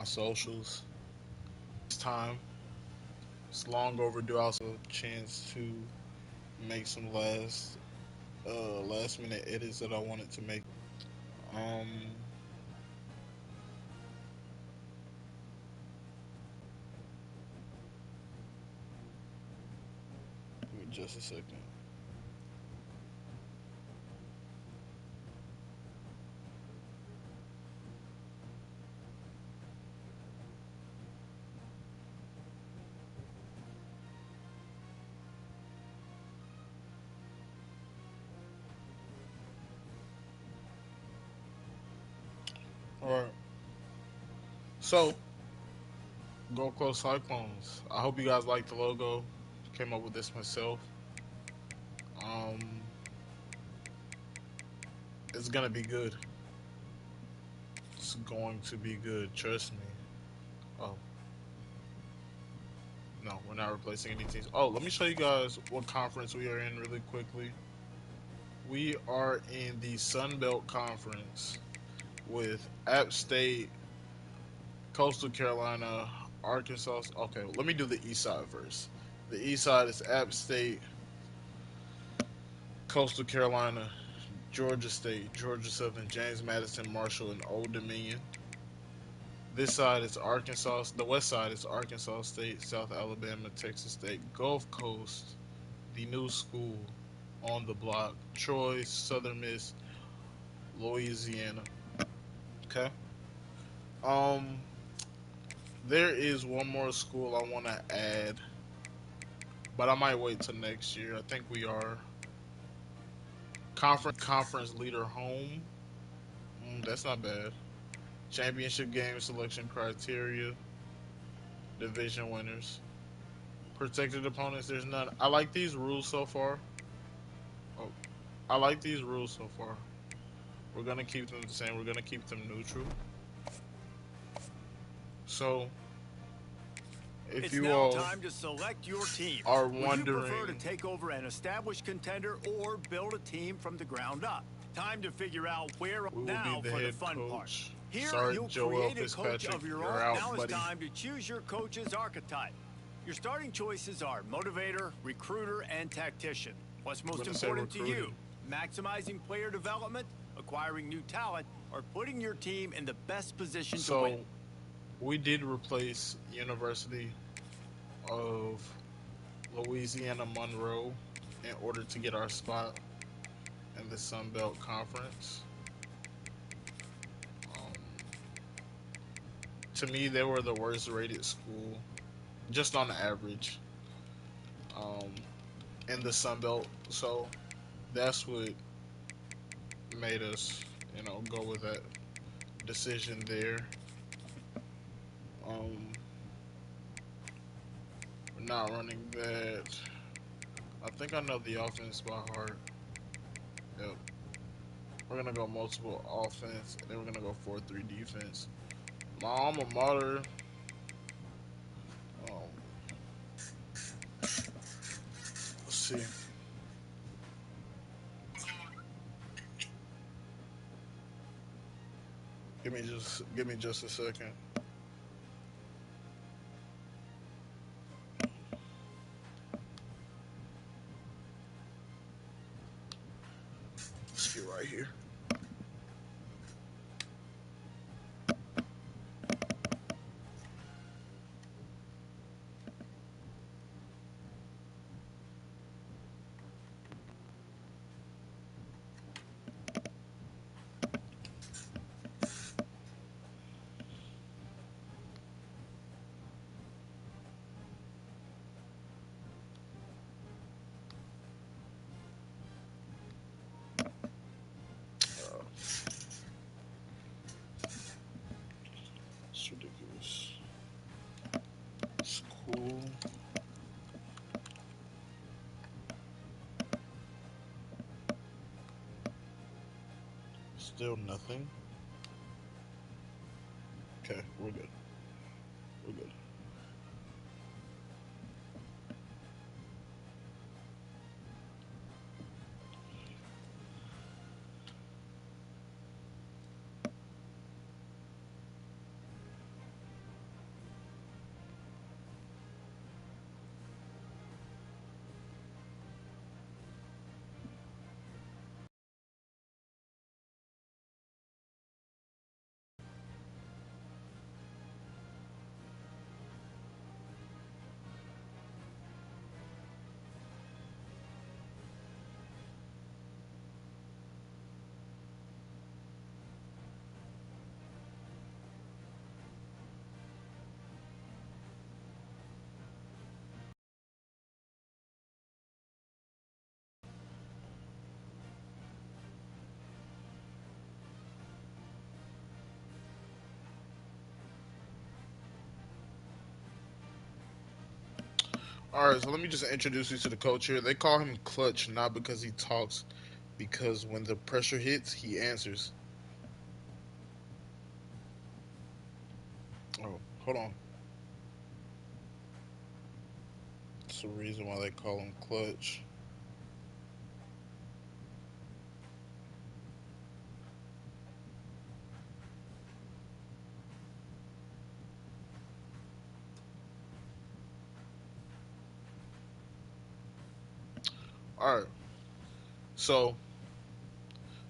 my socials. It's time. It's long overdue. Also, chance to make some last minute edits that I wanted to make. Um, Give me just a second. All right. So, Gold Coast Cyclones. I hope you guys like the logo. Came up with this myself. Um, it's gonna be good. It's going to be good. Trust me. Oh no, we're not replacing any teams. Oh, let me show you guys what conference we are in really quickly. We are in the Sun Belt Conference with App State, Coastal Carolina, Arkansas. Okay, let me do the East side first. The East side is App State, Coastal Carolina, Georgia State, Georgia Southern, James Madison, Marshall, and Old Dominion. This side is Arkansas. The west side is Arkansas State, South Alabama, Texas State, Gulf Coast, the new school on the block, Troy, Southern Miss, Louisiana. Okay. Um, there is one more school I want to add, but I might wait till next year. I think we are conference leader home. That's not bad. Championship game selection criteria, division winners, protected opponents. There's none. I like these rules so far. Oh, I like these rules so far. We're gonna keep them the same. We're gonna keep them neutral. So, if It's you now all time to select your team. are Would you prefer to wondering, take over an established contender or build a team from the ground up? Time to figure out where. we will be Now the for the head fun part. coach. Here, Sorry, you'll Joel create a coach Fitzpatrick, of your you're own. out, Now it's buddy. time to choose your coach's archetype. Your starting choices are motivator, recruiter, and tactician. What's I'm most gonna say important to you? recruiting. Maximizing player development, acquiring new talent, or putting your team in the best position to win? So we did replace University of Louisiana Monroe in order to get our spot in the Sun Belt Conference. Um, to me, they were the worst rated school, just on average, um, in the Sun Belt. So that's what made us, go with that decision there. Um, we're not running that. I think I know the offense by heart. Yep. We're gonna go multiple offense, and then we're gonna go 4-3 defense. My alma mater. Um, let's see. Give me just a second. Let's get right here. Uh, it's ridiculous. It's cool. Still nothing. Okay, we're good. We're good. All right, so let me just introduce you to the coach here. They call him Clutch, not because he talks, because when the pressure hits, he answers. Oh, hold on. That's the reason why they call him Clutch. All right, so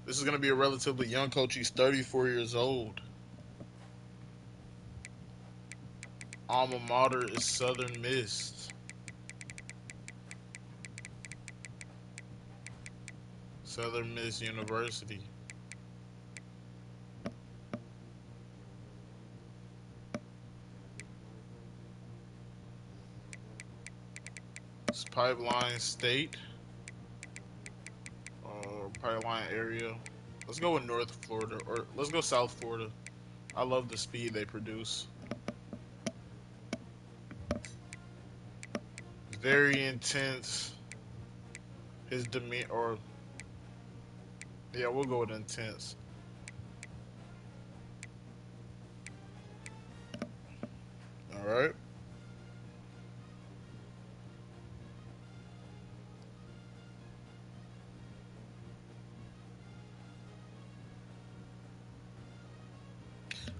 this is going to be a relatively young coach. He's 34 years old. Alma mater is Southern Miss. Southern Miss University. It's Pipeline State, or Pipeline area. Let's go with North Florida, or let's go South Florida. I love the speed they produce. Very intense. His demeanor, or yeah, we'll go with intense. All right.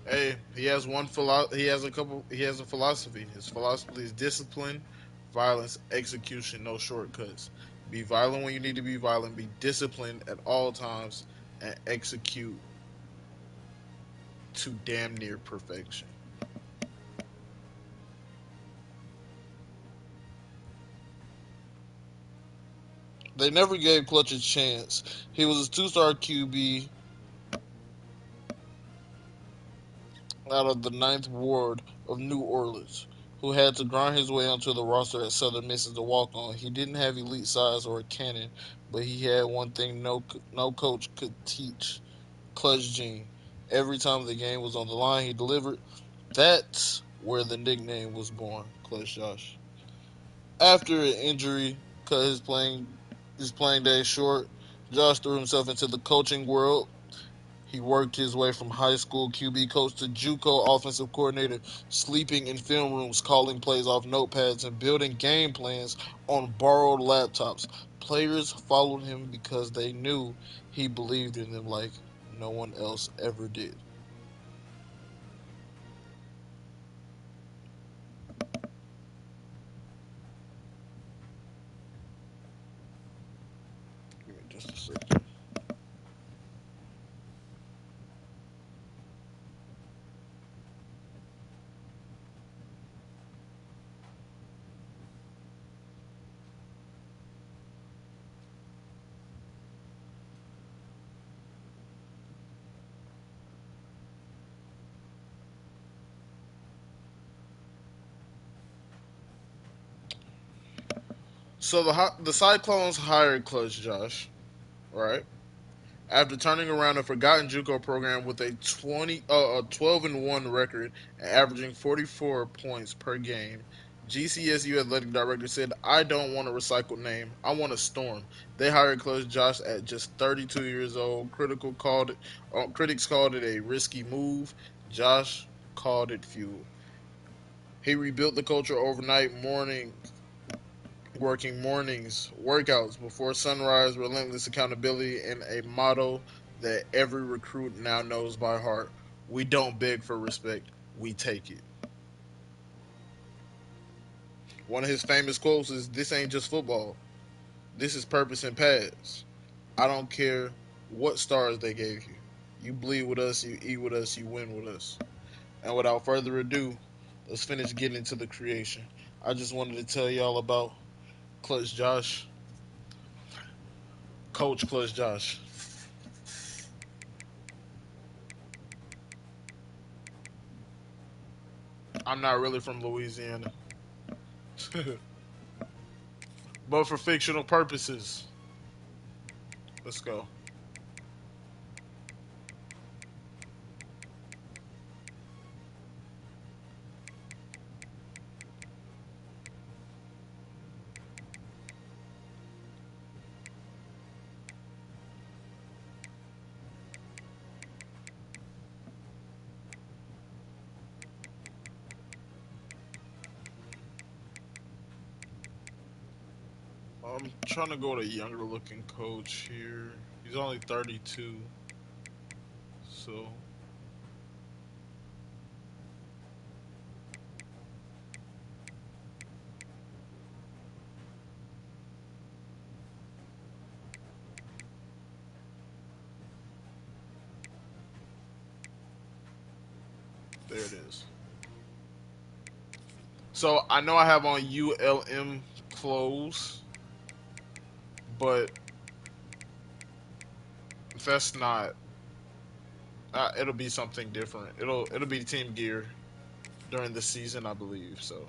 Hey, he has one he has a couple. He has a philosophy. His philosophy is discipline, violence, execution, no shortcuts. Be violent when you need to be violent. Be disciplined at all times, and execute to damn near perfection. They never gave Clutch a chance. He was a two-star QB out of the Ninth Ward of New Orleans, who had to grind his way onto the roster at Southern Miss as a walk-on. He didn't have elite size or a cannon, but he had one thing no coach could teach: clutch gene. Every time the game was on the line, he delivered. That's where the nickname was born, Clutch Josh. After an injury cut his playing days short, Josh threw himself into the coaching world. He worked his way from high school QB coach to JUCO offensive coordinator, sleeping in film rooms, calling plays off notepads, and building game plans on borrowed laptops. Players followed him because they knew he believed in them like no one else ever did. Give me just a second. So the Cyclones hired Clutch Josh, right? After turning around a forgotten JUCO program with a 12-1 record and averaging 44 points per game, GCSU athletic director said, "I don't want a recycled name. I want a storm." They hired Clutch Josh at just 32 years old. Critics called it a risky move. Josh called it fuel. He rebuilt the culture overnight, working mornings, workouts before sunrise, relentless accountability, and a motto that every recruit now knows by heart: we don't beg for respect, we take it. One of his famous quotes is, "This ain't just football, this is purpose and paths. I don't care what stars they gave you. You bleed with us, you eat with us, you win with us." And without further ado, let's finish getting into the creation. I just wanted to tell y'all about Clutch Josh, Coach Clutch Josh. I'm not really from Louisiana. But for fictional purposes, let's go. I'm trying to go with a younger looking coach here. He's only 32, so there it is. So I know I have on ULM clothes, but if that's not, it'll be something different. It'll be team gear during the season, I believe. So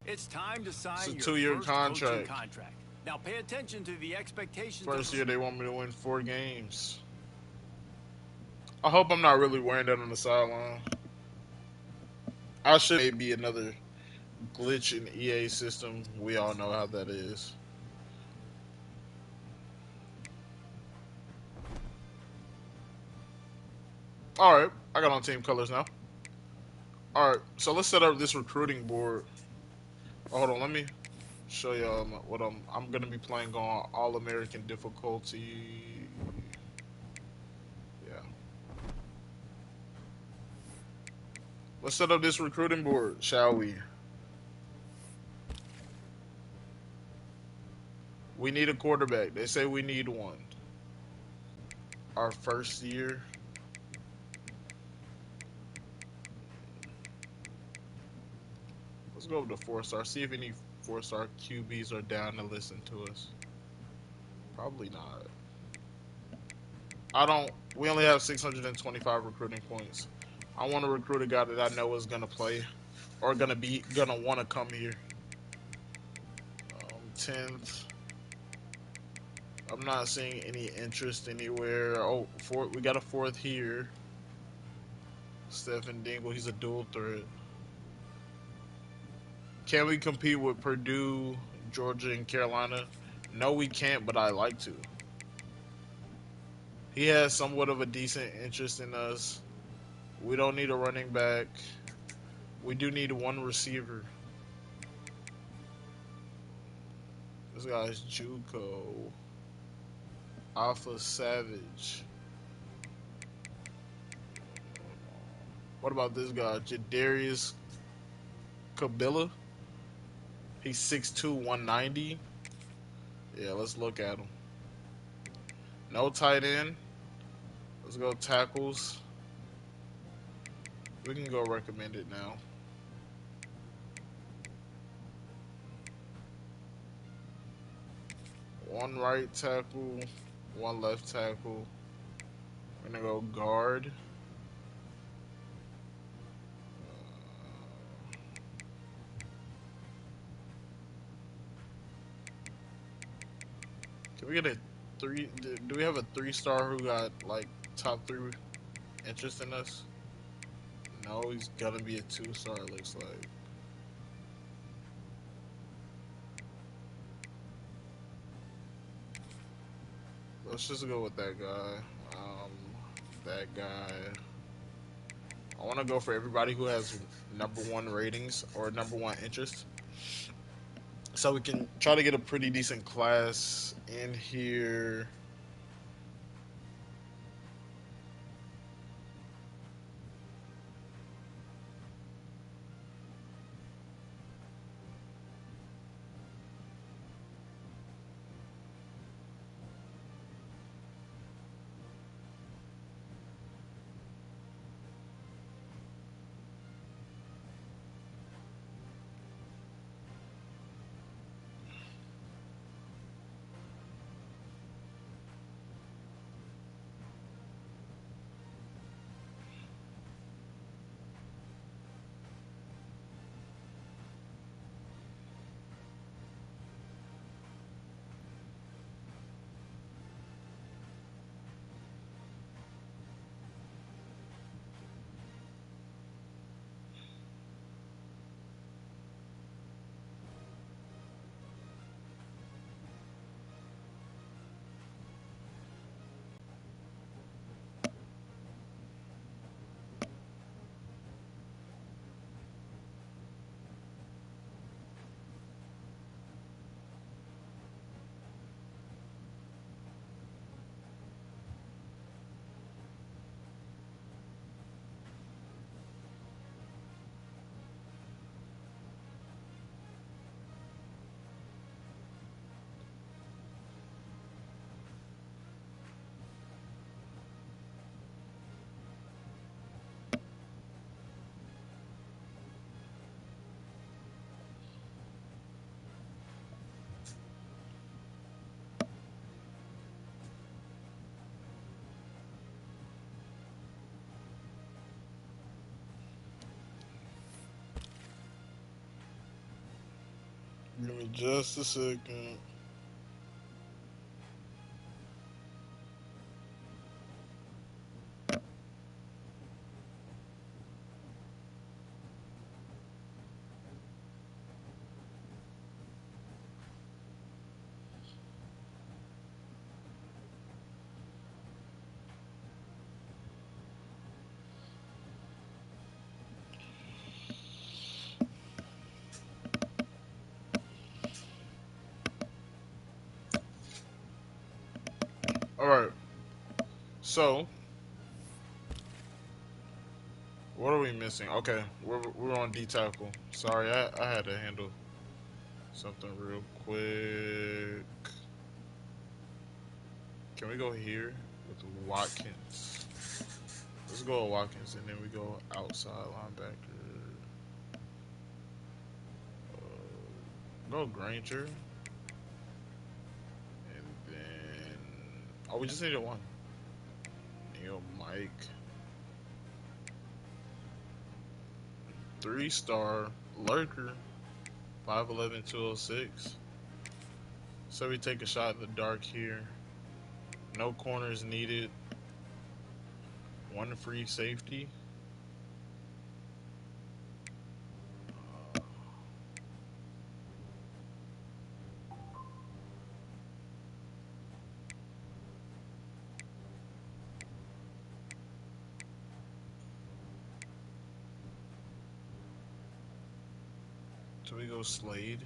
It's time to it's a sign your 2-year first coaching contract. contract. Now pay attention to the expectations First of year they want me to win 4 games. I hope I'm not really wearing that on the sideline. I should maybe another glitch in EA system. We all know how that is. All right, I got on team colors now. All right, so let's set up this recruiting board. Oh, hold on, let me show y'all what I'm gonna be playing on All American difficulty. Yeah, let's set up this recruiting board, shall we? We need a quarterback. They say we need one. Our first year. Let's go with the 4-star. See if any 4-star QBs are down to listen to us. Probably not. I don't. We only have 625 recruiting points. I want to recruit a guy that I know is gonna play or gonna want to come here. 10th. I'm not seeing any interest anywhere. Oh, we got a 4th here. Stephen Dingle. He's a dual threat. Can we compete with Purdue, Georgia, and Carolina? No, we can't, but I like to. He has somewhat of a decent interest in us. We don't need a running back. We do need one receiver. This guy's Juco. Alpha Savage. What about this guy? Jadarius Kabila? He's 6'2", 190. Yeah, let's look at him. No tight end. Let's go tackles. We can go recommended now. One right tackle, one left tackle. We're gonna go guard. Can we get a 3? Do we have a 3-star who got like top 3 interest in us? No, he's gonna be a 2-star. It looks like. Let's just go with that guy. That guy. I want to go for everybody who has #1 ratings or #1 interest, so we can try to get a pretty decent class in here. Give me just a second. All right. So, what are we missing? Okay, we're on D tackle. Sorry, I had to handle something real quick. Can we go here with Watkins? Let's go with Watkins, and then we go outside linebacker. Go Granger, and then we just needed one. Neil Mike, 3-star lurker, 5'11", 206. So we take a shot in the dark here. No corners needed. One free safety. So we go Slade.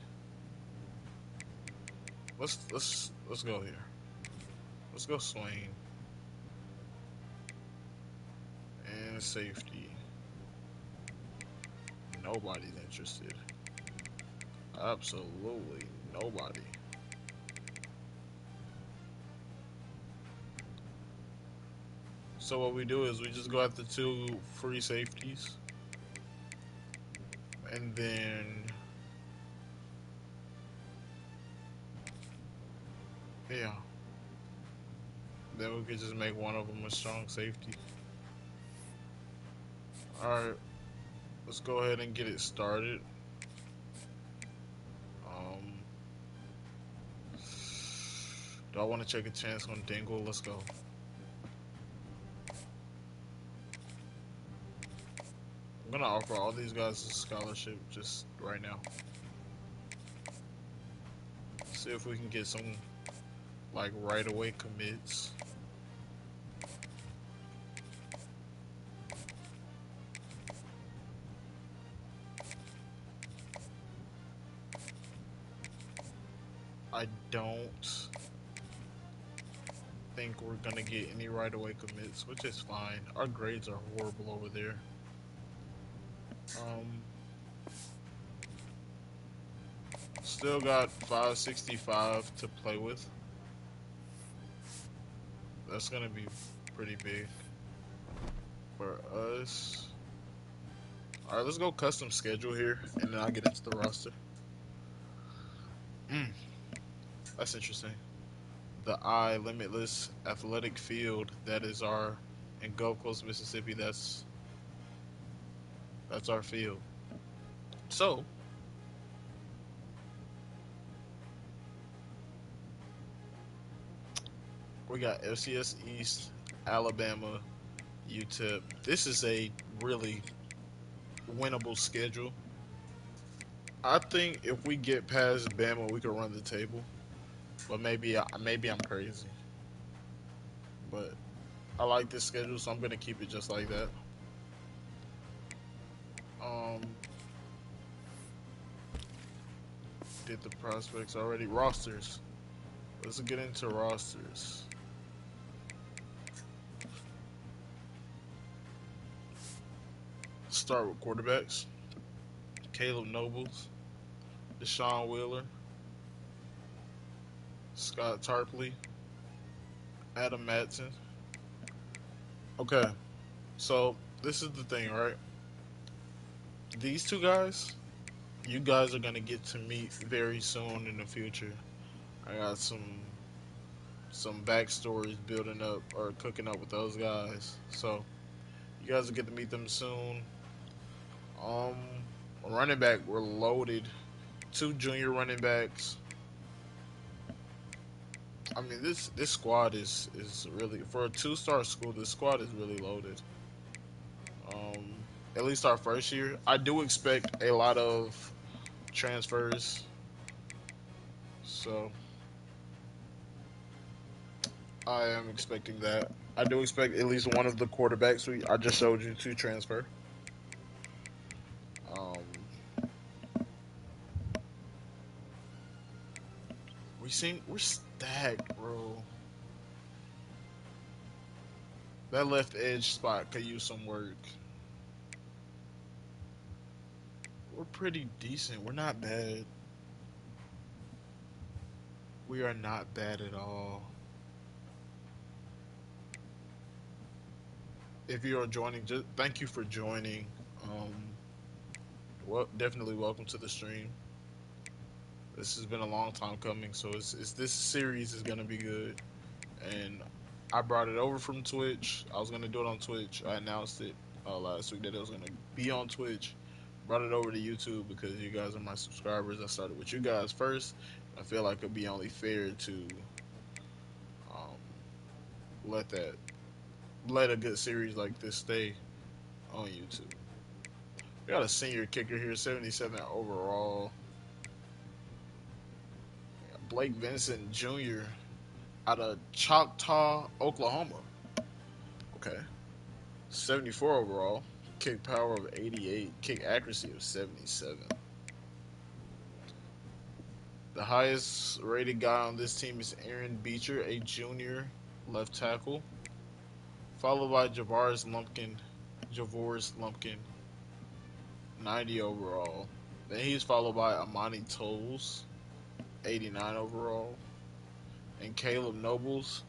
Let's go here. Let's go Swain and safety. Nobody's interested. Absolutely nobody. So what we do is we just go after 2 free safeties, and then yeah, then we could just make one of them a strong safety. All right, let's go ahead and get it started. Um, do I want to take a chance on Dingle? Let's go. I'm gonna offer all these guys a scholarship just right now. See if we can get some like right away commits. I don't think we're gonna get any right away commits, which is fine. Our grades are horrible over there. Um, Still got 565 to play with. That's gonna be pretty big for us. All right, let's go custom schedule here, and then I'll get into the roster. Mm, that's interesting. The Limitless Athletic Field, that is our in Gulf Coast, Mississippi. That's our field. So we got FCS East, Alabama, UTEP. This is a really winnable schedule. I think if we get past Bama, we could run the table. But maybe I'm crazy. But I like this schedule, so I'm gonna keep it just like that. Um, did the prospects already? Rosters. Let's get into rosters. Start with quarterbacks. Caleb Nobles, Deshaun Wheeler, Scott Tarpley, Adam Madsen. Okay, so this is the thing, right? These two guys, you guys are gonna get to meet very soon in the future. I got some backstories building up or cooking up with those guys, so you guys will get to meet them soon. Um, Running back, we're loaded two junior running backs. I mean, this squad is really for a two-star school. This squad is really loaded. At least our first year, I do expect a lot of transfers. So I am expecting that. I do expect at least one of the quarterbacks I just showed you to transfer. Um, we're stacked, bro. That left edge spot could use some work. We're pretty decent. We're not bad. We are not bad at all. If you are joining, just thank you for joining. Well, definitely welcome to the stream. This has been a long time coming, so it's this series is gonna be good. And I brought it over from Twitch. I was gonna do it on Twitch. I announced it last week that it was gonna be on Twitch. Brought it over to YouTube because you guys are my subscribers. I started with you guys first. I feel like it'd be only fair to um, let that let a good series like this stay on YouTube. We got a senior kicker here, 77 overall. Blake Vincent Jr. out of Choctaw, Oklahoma. Okay. 74 overall. Kick power of 88. Kick accuracy of 77. The highest rated guy on this team is Aaron Beecher, a junior left tackle, followed by Javoris Lumpkin, 90 overall. Then he's followed by Amani Tolles, 89 overall, and Caleb Nobles,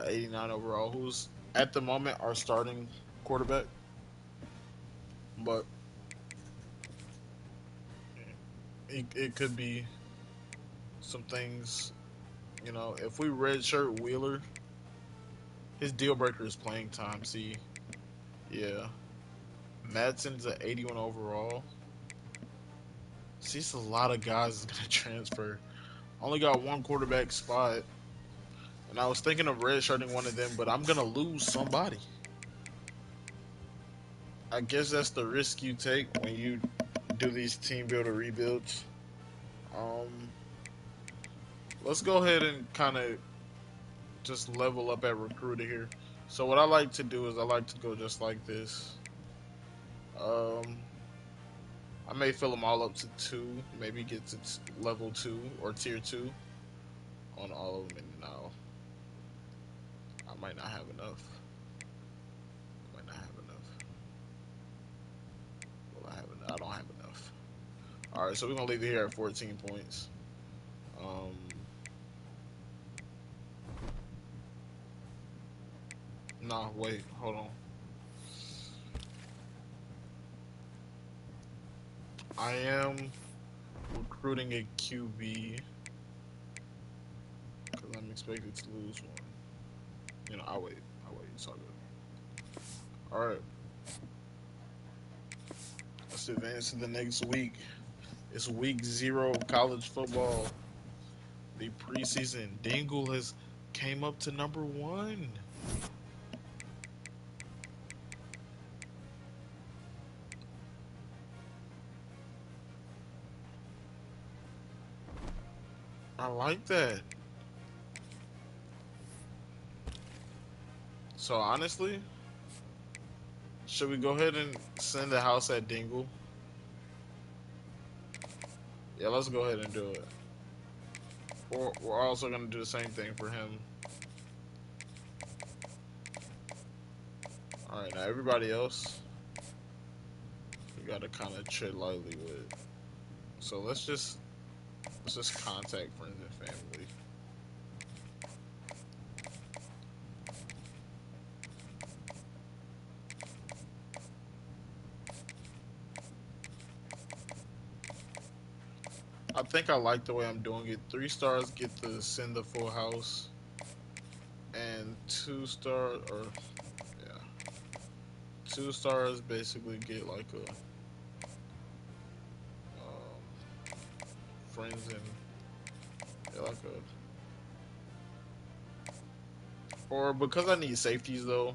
89 overall, who's at the moment our starting quarterback. But it could be some things, if we redshirt Wheeler, his deal breaker is playing time. See, yeah. Madsen's at 81 overall. See, it's a lot of guys that's going to transfer. Only got one quarterback spot. And I was thinking of redshirting one of them, but I'm going to lose somebody. I guess that's the risk you take when you do these team builder rebuilds. Um, let's go ahead and kind of just level up at recruiter here. So what I like to do is I like to go just like this. Um, I may fill them all up to 2, maybe get to level 2 or tier 2 on all of them, and now I might not have enough. I might not have enough. Well, I have enough. I don't have enough. All right, so we're gonna leave it here at 14 points. Um, no, wait, hold on. I am recruiting a QB because I'm expected to lose one. I'll wait. I'll wait. It's all good. All right. Let's advance to the next week. It's week 0 of college football. The preseason. Dingle has came up to number 1. I like that. So honestly, should we go ahead and send the house at Dingle? Yeah, let's go ahead and do it. We're also going to do the same thing for him. Alright, now everybody else, we got to kind of tread lightly with. So let's just contact friends and family. I think I like the way I'm doing it. 3 stars get to send the full house, and 2 star or yeah, 2 stars basically get like a friends and yeah, like or because I need safeties though,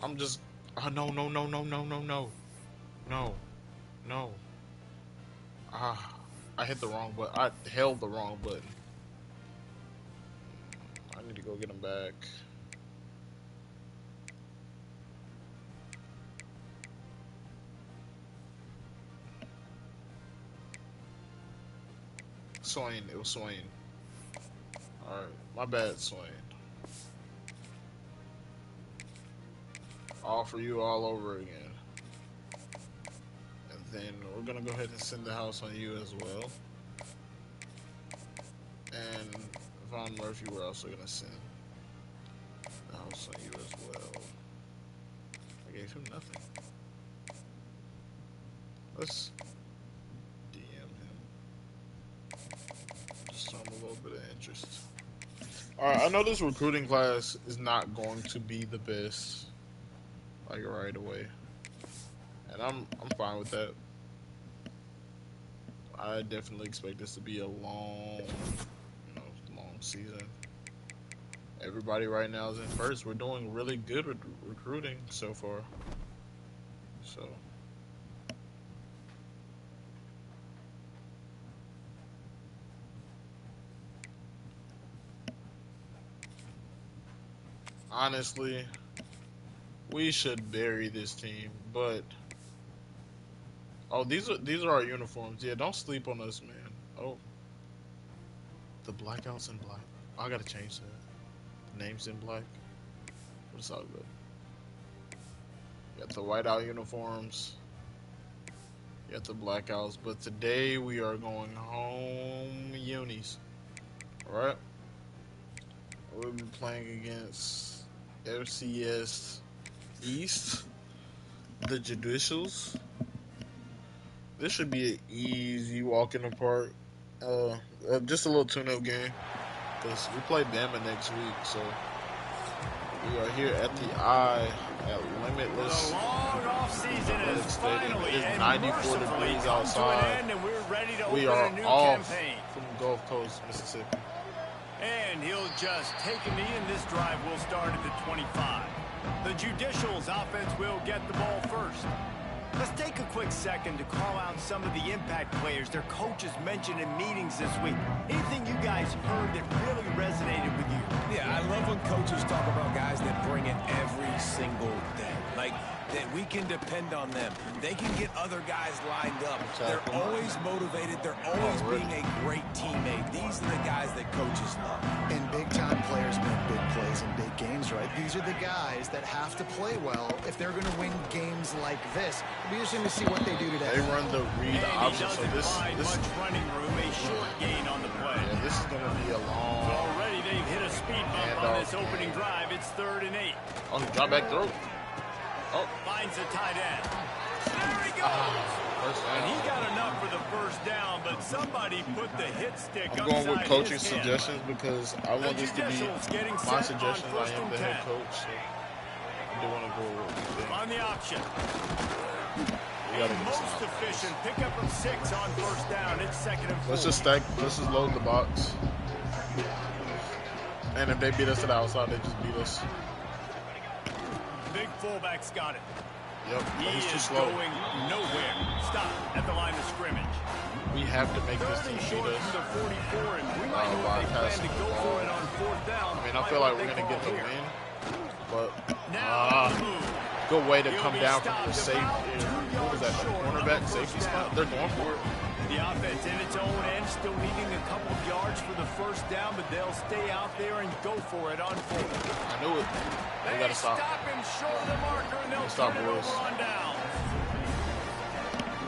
I'm just no no no no no no no no no I hit the wrong button. I held the wrong button. I need to go get him back. Swain, it was Swain. Alright, my bad, Swain. All for you all over again. And then we're gonna go ahead and send the house on you as well. And Von Murphy, we're also gonna send the house on you as well. I gave him nothing. Let's DM him. Just show him a little bit of interest. Alright, I know this recruiting class is not going to be the best, like right away, and I'm fine with that. I definitely expect this to be a long, long season. Everybody right now is in first. We're doing really good with recruiting so far. So. Honestly, we should bury this team, but oh, these are our uniforms. Yeah, don't sleep on us, man. Oh, the blackouts in black. I gotta change that. The names in black. But it's all good. Got the whiteout uniforms. Got the blackouts. But today we are going home unis. All right. We'll be playing against FCS East, the Judicials. This should be an easy walk in the park. Just a little tune-up game because we play Bama next week, so we are here at the I at Limitless. The long off-season is finally it is and 94 degrees outside. And we're ready to We open are a new off campaign. from Gulf Coast, Mississippi. And he'll just take a knee, and this drive will start at the 25. The Judicials offense will get the ball first. Let's take a quick second to call out some of the impact players their coaches mentioned in meetings this week. Anything you guys heard that really resonated with you? Yeah, I love when coaches talk about guys that bring it every single day. Like, that we can depend on them. They can get other guys lined up. They're always motivated. They're always being a great teammate. These are the guys that coaches love. And big-time players make big plays in big games, right? These are the guys that have to play well if they're going to win games like this. It'll be interesting to see what they do today. They run the read option, so this much running room, a short gain on the play. Yeah, this is going to be a long. Already they've hit a speed bump on this opening drive. It's 3rd and 8. Oh, he dropped back through. Oh. Finds a tight end. There he goes. And he got enough for the first down, but somebody put the hit stick I'm going with coaching his suggestions because I want this to be my suggestions. I am the head coach, so I do want to go with on the option. The most efficient pickup of 6 on first down. It's 2nd and 4. Let's just stack. Let's just load the box. And if they beat us to the outside, they just beat us. Big fullback's got it. Yep, he's too slow. Going nowhere. Stop at the line of scrimmage. We have to make this team beat us. The 44, and we might know if they plan to go for it on 4th down. I mean, I feel like we're gonna get the win, but good way to come down from the safety. What was that? Cornerback safety spot. They're going for it. The offense in its own end, still needing a couple of yards for the first down, but they'll stay out there and go for it on 4th. I knew it. They gotta stop. Him short of the marker, and they'll stop, turn it boys. over on down.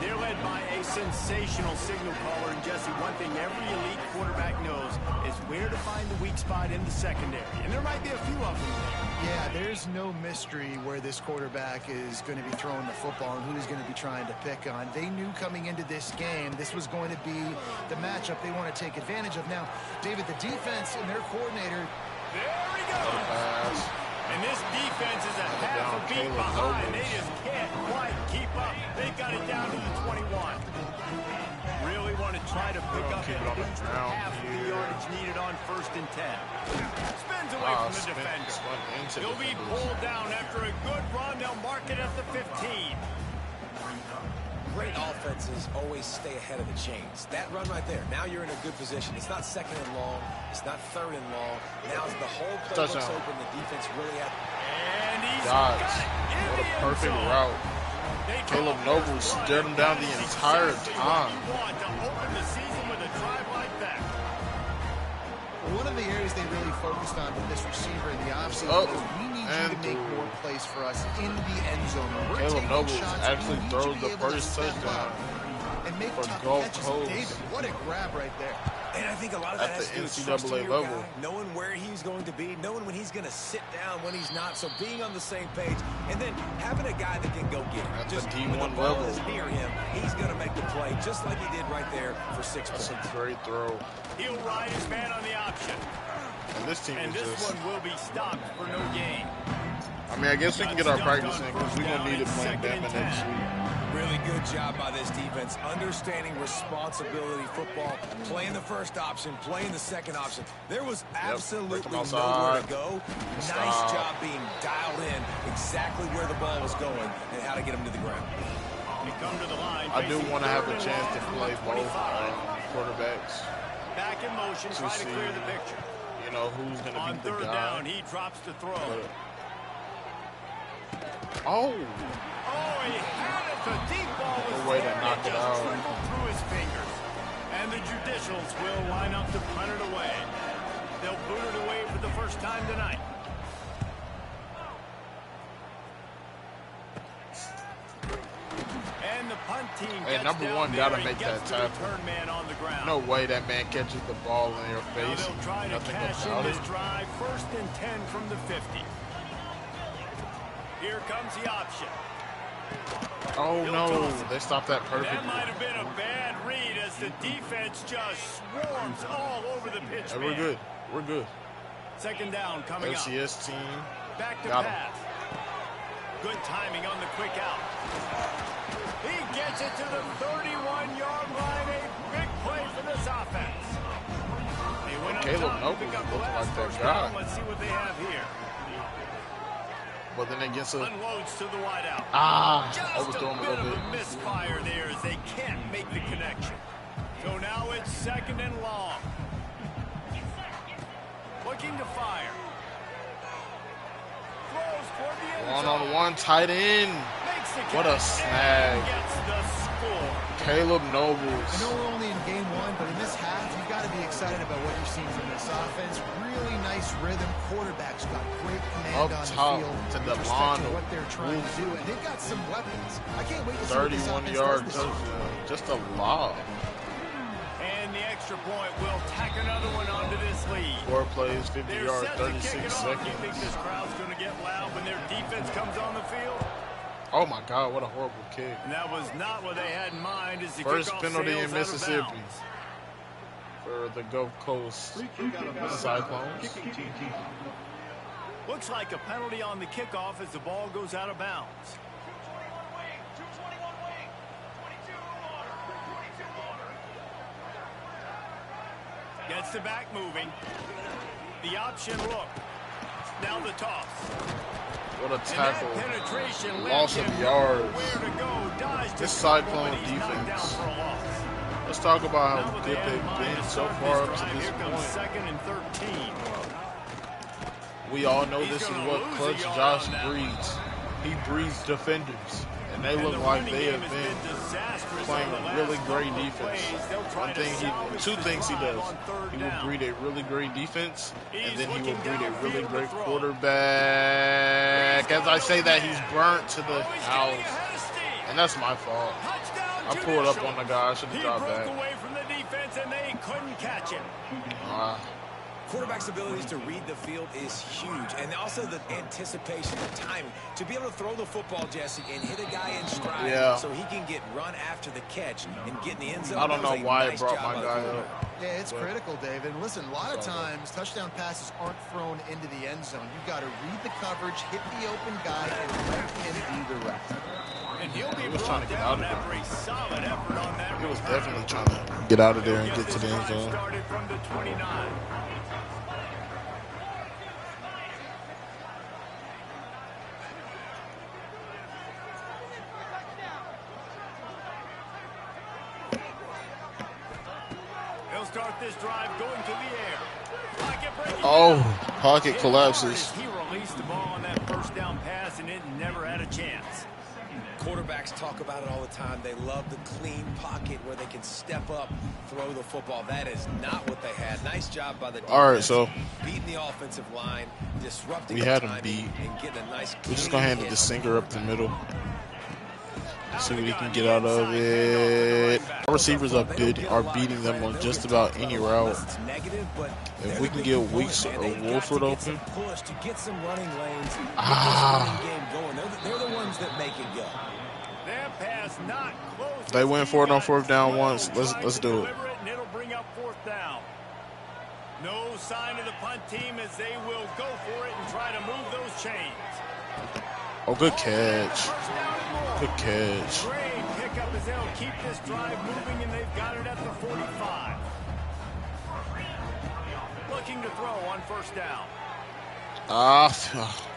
They're led by a sensational signal caller, and Jesse, one thing every elite quarterback knows is where to find the weak spot in the secondary, and there might be a few of them there. Yeah, there's no mystery where this quarterback is going to be throwing the football and who he's going to be trying to pick on. They knew coming into this game this was going to be the matchup they want to take advantage of. Now, David, the defense and their coordinator. There he goes. And this defense is a half a beat behind. They just can't quite keep up. They got it down to the 21. Really want to try to pick first and 10. Spins away from the defender. He'll be pulled down after a good run. They'll mark it at the 15. Great offenses always stay ahead of the chains. That run right there, now you're in a good position. It's not second and long. It's not third and long. Now as the whole play looks open, the defense really has... And he's got got it in what a the end perfect zone. route. Caleb Noble stared him down the entire time. You want to open the season with a drive like that. One of the areas they really focused on with this receiver in the offseason was we need you to make more plays for us in the end zone. Caleb Noble actually throws the first touchdown and make for tough Gulf catches. Coast. David, what a grab right there. And I think a lot of that At has the to do with NCAA trusting your level. guy, knowing where he's going to be, knowing when he's going to sit down, when he's not. So being on the same page, and then having a guy that can go get it. At the Just D1 when the ball level. is near him, he's going to make the play, just like he did right there for 6 That's points. a great throw. He'll ride his man on the option. And this team And is this just... one will be stopped for no gain. I mean, I guess we can get our practice in because we're going to need it playing Bama next week. Really good job by this defense, understanding responsibility football, playing the first option, playing the second option. There was absolutely nowhere to go. Nice job being dialed in exactly where the ball was going and how to get him to the ground. I do want to have a chance to play both quarterbacks. Back in motion, trying to clear the picture. You know, who's going to On be the third guy. down, he drops the throw. Oh! Oh, he had it. The deep ball was No way to there. knock It it just out. trickled through his fingers. And the Judicials will line up to punt it away. They'll boot it away for the first time tonight. And the punt team gets number down one there gotta and make gets that the tackle. return man on the ground. No way that man catches the ball in your Now face. they'll try to Nothing cash about in it. this drive. First and 10 from the 50. Here comes the option. Oh no, they stopped that That perfectly. might have been a bad read as the defense just swarms all over the pitch. Hey, we're good. We're good. Second down coming up. LCS team. Back to Got him. pass. Good timing on the quick out. He gets it to the 31-yard line. A big play for this offense. They went up Caleb top, Noble pick up the looking last like that first guy. down. Let's see what they have here. But then against a Unloads to the wideout. overthrow Just him a a bit little of bit. a misfire there as they can't make the connection. So now it's second and long. Looking to fire. Throws toward the end zone. One-on-one tight end. Makes the What a catch snag. and gets the score. Caleb I Nobles. know we're only in game one, but in this half, you've got to be excited about what you're seeing from this offense. Really nice rhythm. Quarterbacks got great command Up on top the field to with respect to Delano. what they're trying to do, and they've got some weapons. I can't wait to see what this offense 31-yard does this year. touchdown. Just a lob. And the extra point will tack another one onto this lead. 4 plays, 50 They're yards, set to kick 36 it off. You think seconds. this crowd's going to get loud when their defense comes on the field? Oh my God, what a horrible kick. And that was not what they had in mind as the First kickoff penalty sails in out of Mississippi bounds. for the Gulf Coast Cyclones. Looks like a penalty on the kickoff as the ball goes out of bounds. Gets the back moving. The option look. Now the toss. What a And that tackle. penetration Loss left of him yards. nowhere to go. Dodged This a couple, Cyclone but he's knocked down defense. for a loss. Let's talk about Now how what good they had in they've mind been to so start far up this to drive. this Here comes point. second and 13. We all know He's this is gonna what lose a Clutch yard Josh on that one. breeds. He breeds defenders. And they And look the like running they game have has been disastrous playing on the last really great couple of defense. plays. They'll try One to thing salvage two the things he drive does. on third He will down. breed a really great defense, He's and then he will looking breed a really downfield to great throw. quarterback. He's As got I an say open that, man. he's burnt to the Oh, he's getting house. ahead of steam. And that's my fault. Touchdown, I pulled up Judicial. on the guy. I should have He dropped broke back. away from the defense, and they couldn't catch him. Quarterback's abilities to read the field is huge, and also the anticipation, the timing. To be able to throw the football, Jesse, and hit a guy in stride Yeah. so he can get run after the catch and get in the end zone. I don't That was know a why nice it brought job my by the guy quarterback. up. Yeah, it's But- critical, David. And listen, a lot of It's all good. times touchdown passes aren't thrown into the end zone. You've got to read the coverage, hit the open guy, and let him do the rest. And he'll be He was trying to brought get out down of after a solid effort on that He was return. definitely trying to get out of there and He'll get to the end this drive zone. started from the 29. start this drive going to the air. Pocket breaking Oh, down. pocket Hit collapses. hard as he released the ball on that first down pass, and it never had a chance. Quarterbacks talk about it all the time. They love the clean pocket where they can step up, throw the football. That is not what they had. Nice job by the defense. All right, so beating the offensive line, disrupting we the had him timing, beat. and getting a nice We're just gonna hand hit the on singer up the middle. See what he can get The out of inside it. handoff to the running back. Our receivers are beating them on just about any route. If we can get Weeks or Wolford open. Push to get some running lanes. They're the ones that make it go. That pass not close. They went for it on fourth down once. Let's do it. And it'll bring up fourth down. No sign of the punt team as they will go for it and try to move those chains. Oh, good catch. First down and more. Good catch. Great pickup as they'll keep this drive moving, and they've got it at the 45. Looking to throw on first down.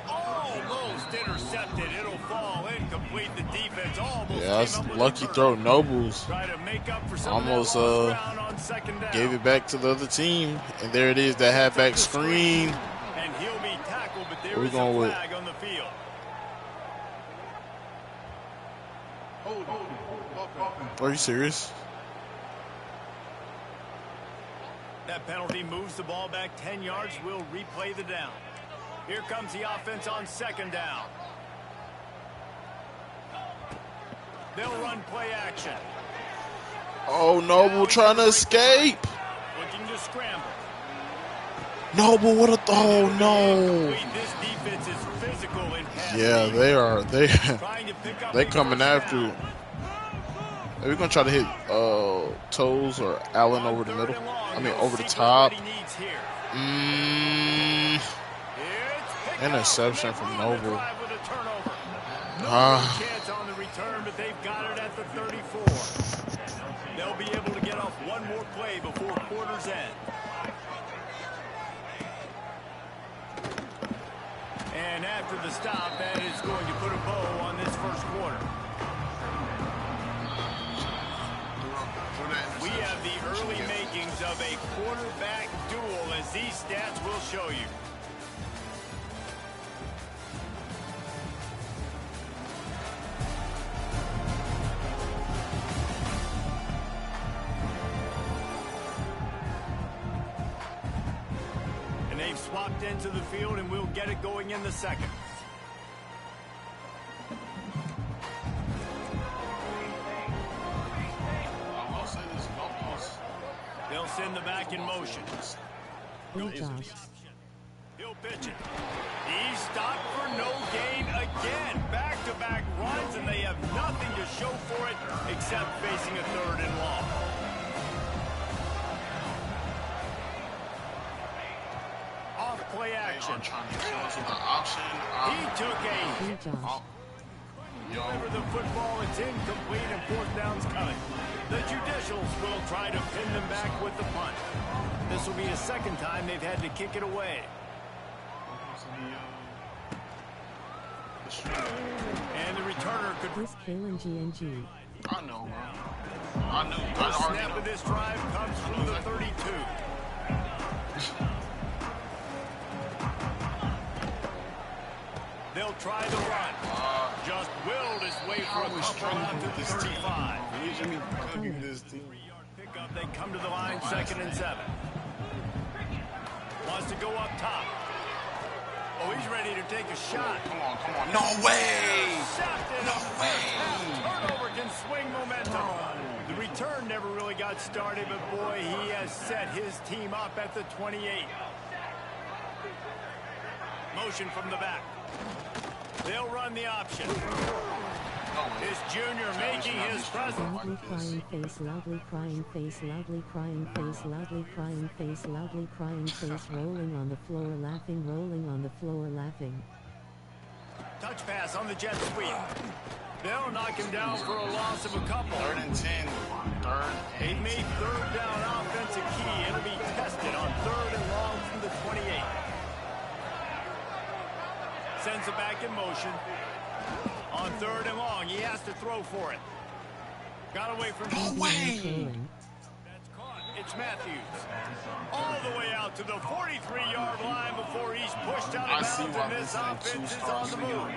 Almost intercepted. It'll fall incomplete. The defense almost Yeah, that's came up with lucky a burst. throw. Nobles Try to make up for some almost of that lost ground on second down. gave it back to the other team, and there it is. That halfback screen. And he'll be tackled, but there Where we is a going with? flag on the field. Are you serious? That penalty moves the ball back 10 yards. We'll replay the down. Here comes the offense on second down. They'll run play action. Oh, Noble trying to escape. Looking to scramble. Noble, what a oh no. This defense is physical in pass Yeah, defense. they are. Trying to pick up They a coming first after down. it. We're gonna try to hit Toes or Allen over the middle. I mean over the top. Interception from Noble. Chance on the return, but they've got it at the 34. They'll be able to get off one more play before quarter's end. And after the stop, that is going to put a bow on this first quarter. We have the early makings of a quarterback duel, as these stats will show you. And they've swapped into the field, and we'll get it going in the second. They'll send the back in motion. Hey, Josh. He'll pitch it. He's stopped for no gain again. Back-to-back runs, and they have nothing to show for it except facing a third and long. Off play action. He took a Hey, Josh. deliver the football. It's incomplete, and fourth down's coming. The Judicials will try to pin them back with the punt. This will be the second time they've had to kick it away. And the returner could... This Kalen GNG. I know, bro. I knew. The snap of this drive comes from the 32. They'll try the run. Just willed his way for a couple out to the 35. Usually cooking this team. 3-yard pickup. They come to the line, 2nd and 7. Wants to go up top. Oh, he's ready to take a shot. Come on. No way. No way. Turnover can swing momentum. The return never really got started, but boy, he has set his team up at the 28. Motion from the back. They'll run the option. His junior making his presence. Loudly crying face, loudly crying face, loudly crying face, loudly crying face, loudly crying face, rolling on the floor, laughing, rolling on the floor, laughing. Touch pass on the jet sweep. They'll knock him down for a loss of a couple. 3rd and 10. They've made third down offensive key. It'll be tested on 3rd and long from the 28. Sends it back in motion. On 3rd and long, he has to throw for it. Got away from... No way! That's caught. It's Matthews. All the way out to the 43-yard line before he's pushed out of bounds, and this offense is on the move.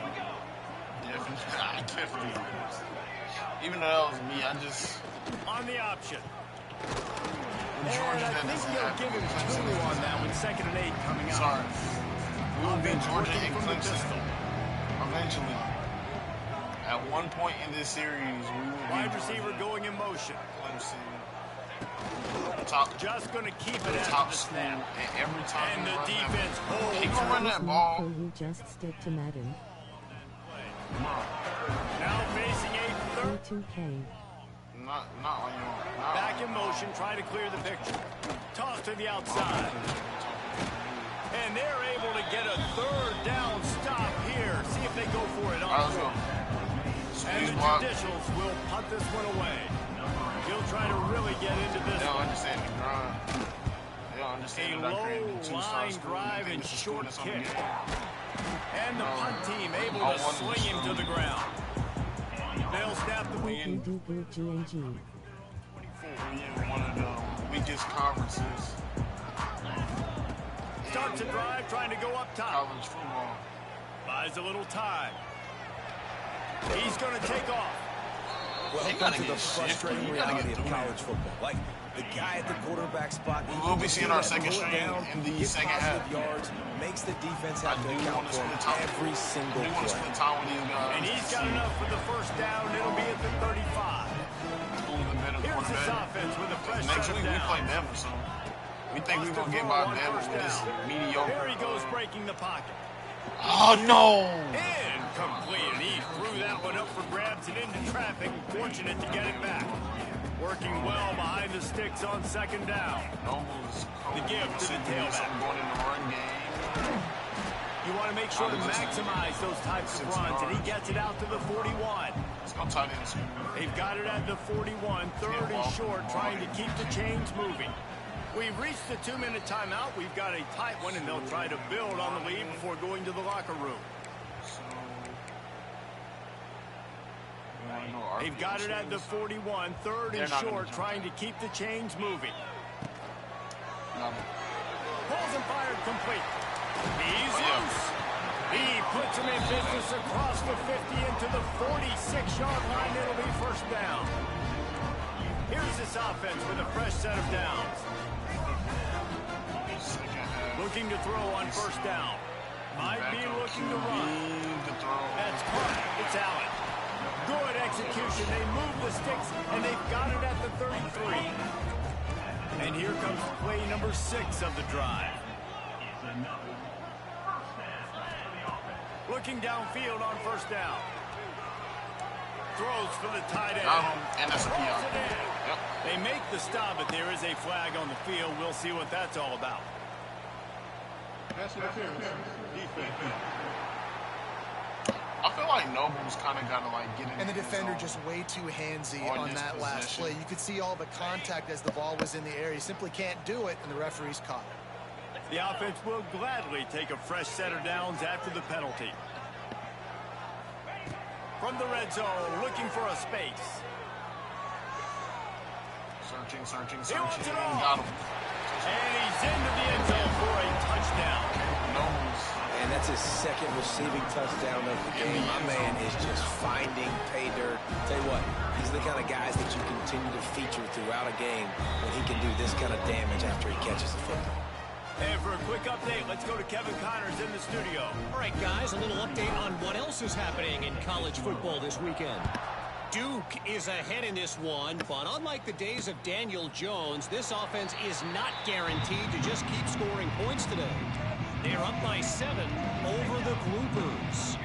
Definitely. Even though that was me, I just... On the option. With Georgia, And I that think doesn't they'll happen. give him two on that one. 2nd and 8 coming out. Sorry. We will beat Georgia Working and from the Clemson pistol. eventually. At one point in this series, we will Wide beat receiver Georgia, going in motion. Clemson. Top Just going to keep it after top the school, snap. and every time And we the run defense that, holds. he gonna run that For ball. you just stick to Madden. Now facing a third. 2K. Not on your. Not Back in motion, trying to clear the picture. Toss to the outside. And they're able to get a 3rd down stop here. See if they go for it All on right, let's go. 4th. And Squeeze the block. Judicials will punt this one away. He'll try to really get into this They don't one. understand the grind. They don't understand A that I created two low star line school. drive They think and this is school short that's on the kick. game. And the punt team able I to wanted swing him to the ground. They'll snap the Thank you, win. Duke GNG. We in one of the weakest conferences Starts a drive, trying to go up in top. college football. Buys a little time. He's going to take off. Welcome gotta to the get shifty. frustrating You gotta reality get of through college football. Like, the guy at the quarterback spot, he We'll be can seeing do our that, second pull it string down, in the get second positive half. yards, makes the defense I have to do account want to for split him time. every single We want to play. split time with these guys. And he's got enough for the 1st down. It'll be at the 35. Who's the better Here's this quarterback? offense with a fresh Next set of week we play downs. Denver, so we think we're Lost gonna to get throw by on Denver 1st with this down. mediocre. Here he goes breaking the pocket. Oh no! Incomplete. And he threw that one up for grabs and into traffic. Fortunate to get it back. Working well behind the sticks on 2nd down. Nobles. The give to the tailback. Going in the run game. You want to make sure to maximize those types of runs, and he gets it out to the 41. Let's go tight end school. They've got it at the 41, 3rd and short, trying to keep the chains moving. We've reached the 2-minute timeout. We've got a tight one, and they'll try to build on the lead before going to the locker room. They've got it at the 41, 3rd and short, trying to keep the chains moving. Pulls and fired complete. He's loose. He puts him in business across the 50 into the 46-yard line. It'll be 1st down. Here's this offense with a fresh set of downs. Looking to throw on 1st down. Might be looking to run. That's caught. It's Allen. Good execution. They move the sticks, and they've got it at the 33. And here comes play number 6 of the drive. Looking downfield on 1st down. Throws for the tight end. And that's a PI. Yep. They make the stop, but there is a flag on the field. We'll see what that's all about. I feel like Noble's kind of got to like get in. And the defender just way too handsy on that last play. You could see all the contact as the ball was in the air. He simply can't do it, and the referee's caught it. The offense will gladly take a fresh set of downs after the penalty. From the red zone, looking for a space. Searching. He wants it all. Got him. And he's into the end zone for a touchdown. Nobles. And that's his 2nd receiving touchdown of the game. My man is just finding pay dirt. Tell you what, he's the kind of guys that you continue to feature throughout a game when he can do this kind of damage after he catches the football. And for a quick update, let's go to Kevin Connors in the studio. All right, guys, a little update on what else is happening in college football this weekend. Duke is ahead in this one, but unlike the days of Daniel Jones, this offense is not guaranteed to just keep scoring points today. They're up by 7 over the Groupers.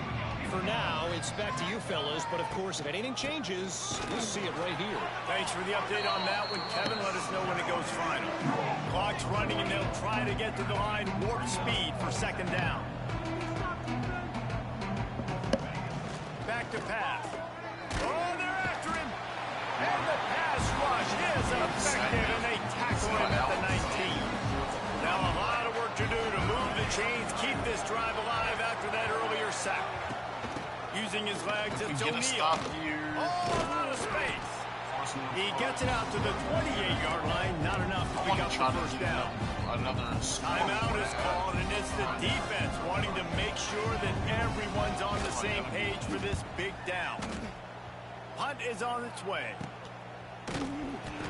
For now, it's back to you fellas, but of course, if anything changes, you'll see it right here. Thanks for the update on that one, Kevin. Let us know when it goes final. Clock's running, and they'll try to get to the line warp speed for 2nd down. Back to pass. Oh, they're after him. And the pass rush is effective, and they tackle him at the 19. Now a lot of work to do to move the chains, keep this drive alive after that earlier sack. Using his legs, it's Get a O'Neal. stop here. Oh, out of space. He gets it out to the 28-yard line. Not enough to pick up the first down. Timeout is called, and it's the defense wanting to make sure that everyone's on the same page for this big down. Punt is on its way.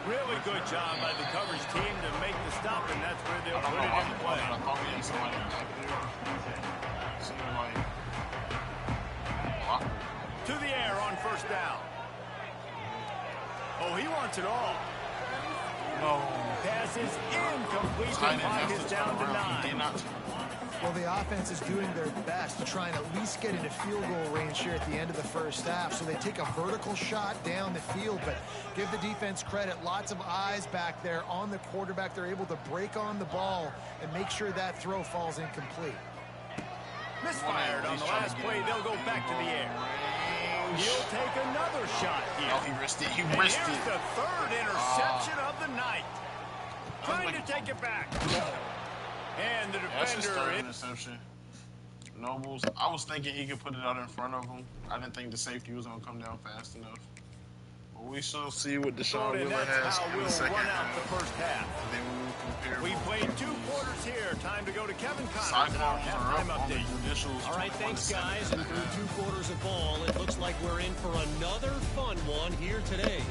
Really good job by the coverage team to make the stop, and that's where they'll put it into play. To the air on first down. Oh, he wants it all. No. Pass is incomplete. The clock is down to 9. Well, the offense is doing their best to try and at least get into field goal range here at the end of the first half. So they take a vertical shot down the field, but give the defense credit. Lots of eyes back there on the quarterback. They're able to break on the ball and make sure that throw falls incomplete. Misfired on the last play. They'll go back to the air. He'll take another shot here. Oh, he risked it. He and risked here's it. The third interception of the night. Trying to take it back. And the That's his defender. third interception. Nobles. I was thinking he could put it out in front of him. I didn't think the safety was going to come down fast enough. But we shall see what Deshaun Wheeler has in the second run out half. the first half. Then we will compare. We played 2 quarters here. Time to go to Kevin Connors in our halftime update. All right, thanks, guys. And through 2 quarters of ball, it looks like we're in for another fun one here today.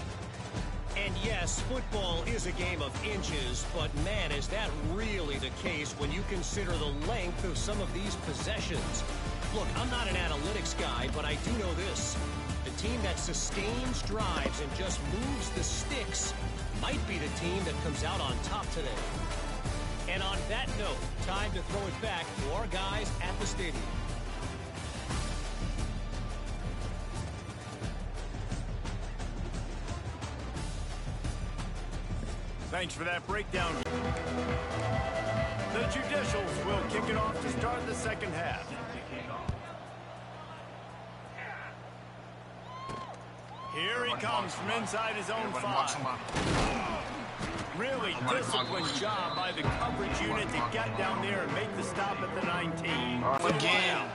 And yes, football is a game of inches, but man, is that really the case when you consider the length of some of these possessions. Look, I'm not an analytics guy, but I do know this. The team that sustains drives and just moves the sticks might be the team that comes out on top today. And on that note, time to throw it back to our guys at the stadium. Thanks for that breakdown. The Judicials will kick it off to start the second half. Here he comes from inside his own 5. Really disciplined job by the coverage unit to get down there and make the stop at the 19. Again.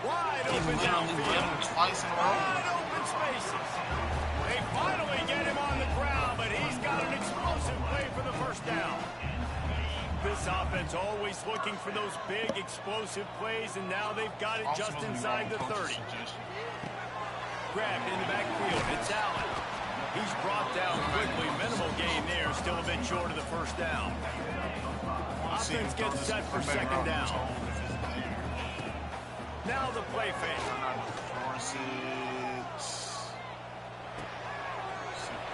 Wide open downfield. Wide open spaces. They finally get him on the ground, but he's got an explosive play for the first down. This offense always looking for those big explosive plays, and now they've got it just inside the 30. Grabbed in the backfield. It's Allen. He's brought down quickly. Minimal gain there. Still a bit short of the first down. Offense gets set for second down. Now the play fake.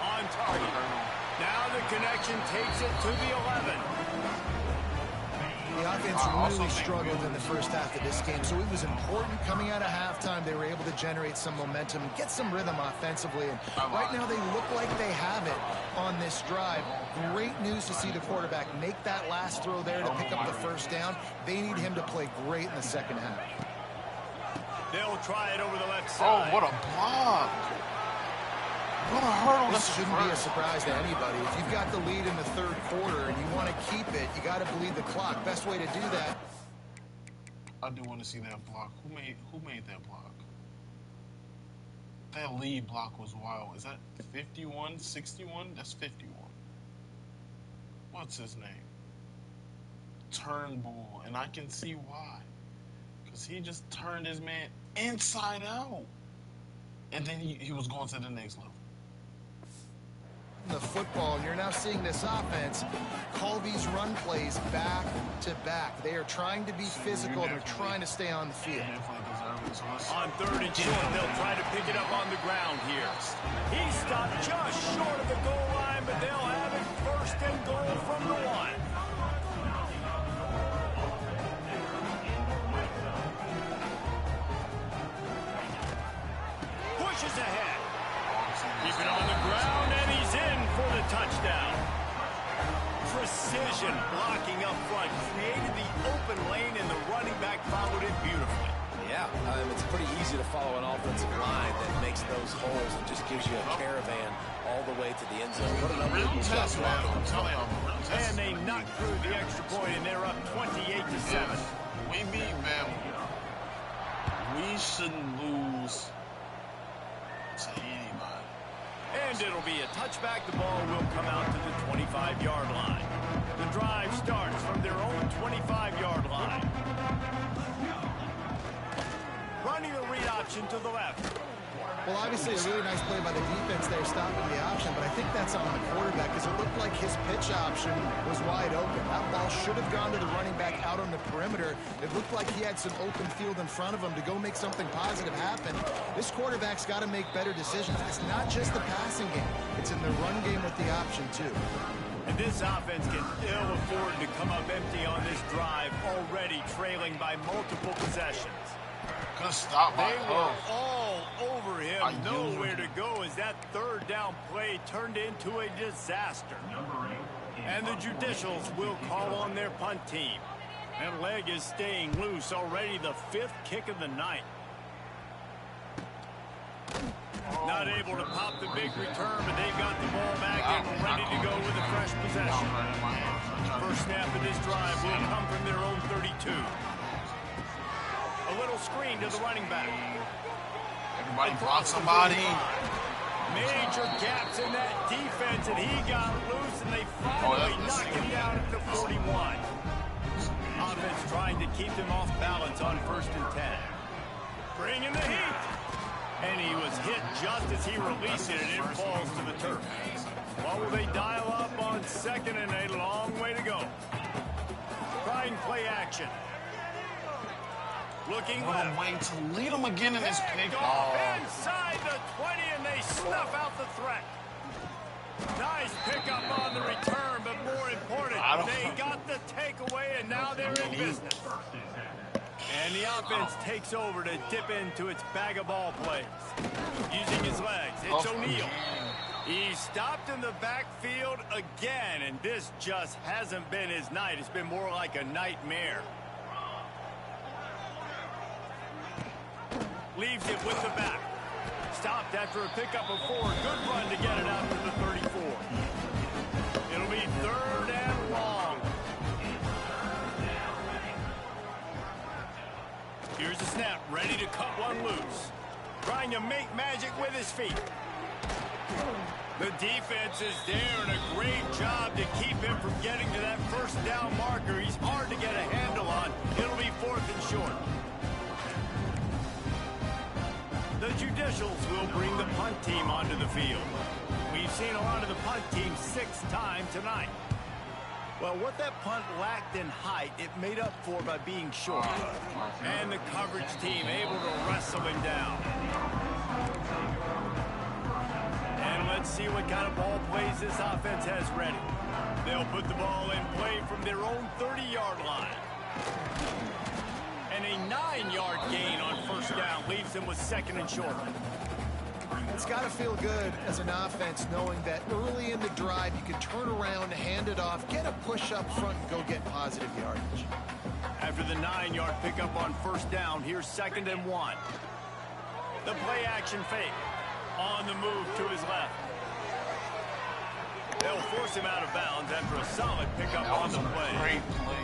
On target. Now the connection takes it to the 11. The offense really struggled in the first half of this game, so it was important coming out of halftime. They were able to generate some momentum and get some rhythm offensively. And right now they look like they have it on this drive. Great news to see the quarterback make that last throw there to pick up the first down. They need him to play great in the second half. They'll try it over the left side. Oh, what a block. What a hurdle. This shouldn't be a surprise to anybody. If you've got the lead in the third quarter and you want to keep it, you got to bleed the clock. Best way to do that. I do want to see that block. Who made that block? That lead block was wild. Is that 51, 61? That's 51. What's his name? Turnbull. And I can see why. Because he just turned his man inside out. And then he was going to the next level. The football, and you're now seeing this offense call these run plays back to back. They are trying to be physical. They're trying to stay on the field. On 3rd and short, they'll try to pick it up on the ground here. He stopped just short of the goal line, but they'll have it 1st and goal from the 1. Pushes ahead. Keep it on the ground, and he's in for the touchdown. Precision blocking up front. Created the open lane, and the running back followed it beautifully. Yeah, it's pretty easy to follow an offensive line that makes those holes and just gives you a caravan all the way to the end zone. What an unbelievable shot blocking. I'm telling you. And they knocked through the extra point, and they're up 28-7. We beat Bama. We shouldn't lose to anybody. And it'll be a touchback. The ball will come out to the 25-yard line. The drive starts from their own 25-yard line. Running a read option to the left. Well, obviously a really nice play by the defense there, stopping the option, but I think that's on the quarterback because it looked like his pitch option was wide open. That ball should have gone to the running back out on the perimeter. It looked like he had some open field in front of him to go make something positive happen. This quarterback's got to make better decisions. It's not just the passing game. It's in the run game with the option, too. And this offense can ill afford to come up empty on this drive, already trailing by multiple possessions. Good stop by They were all over him, nowhere to go as that third down play turned into a disaster. And the Judicials will call on their punt team. That leg is staying loose, already the 5th kick of the night. Not able to pop the big return, but they've got the ball back and ready to go with a fresh possession. First snap of this drive will come from their own 32. A little screen to the running back. Everybody block somebody. Major gaps in that defense, and he got loose, and they finally knocked him down at the 41. Offense trying to keep him off balance on 1st and 10. Bringing the heat. And he was hit just as he released it, and it falls to the turf. What will they dial up on 2nd and a long way to go? Trying play action. Looking What a way to lead them again in this pick. Inside the 20, and they snuff out the threat. Nice pickup on the return, but more important, they got the takeaway, and now they're in business. And the offense takes over to dip into its bag of ball plays. Using his legs, it's O'Neal. He stopped in the backfield again, and this just hasn't been his night. It's been more like a nightmare. Leaves it with the back. Stopped after a pickup of 4. Good run to get it out to the 34. It'll be 3rd and long. Here's the snap, ready to cut one loose. Trying to make magic with his feet. The defense is there, and a great job to keep him from getting to that first down marker. He's hard to get a handle on. It'll be 4th and short. The Judicials will bring the punt team onto the field. We've seen a lot of the punt team 6 times tonight. Well, what that punt lacked in height, it made up for by being short. And the coverage team able to wrestle him down. And let's see what kind of ball plays this offense has ready. They'll put the ball in play from their own 30-yard line. And a 9-yard gain on 1st down leaves them with 2nd and short. It's got to feel good as an offense knowing that early in the drive you can turn around, hand it off, get a push up front, and go get positive yardage. After the 9-yard pickup on 1st down, here's 2nd and 1. The play action fake. On the move to his left. They'll force him out of bounds after a solid pickup on the play. Great play.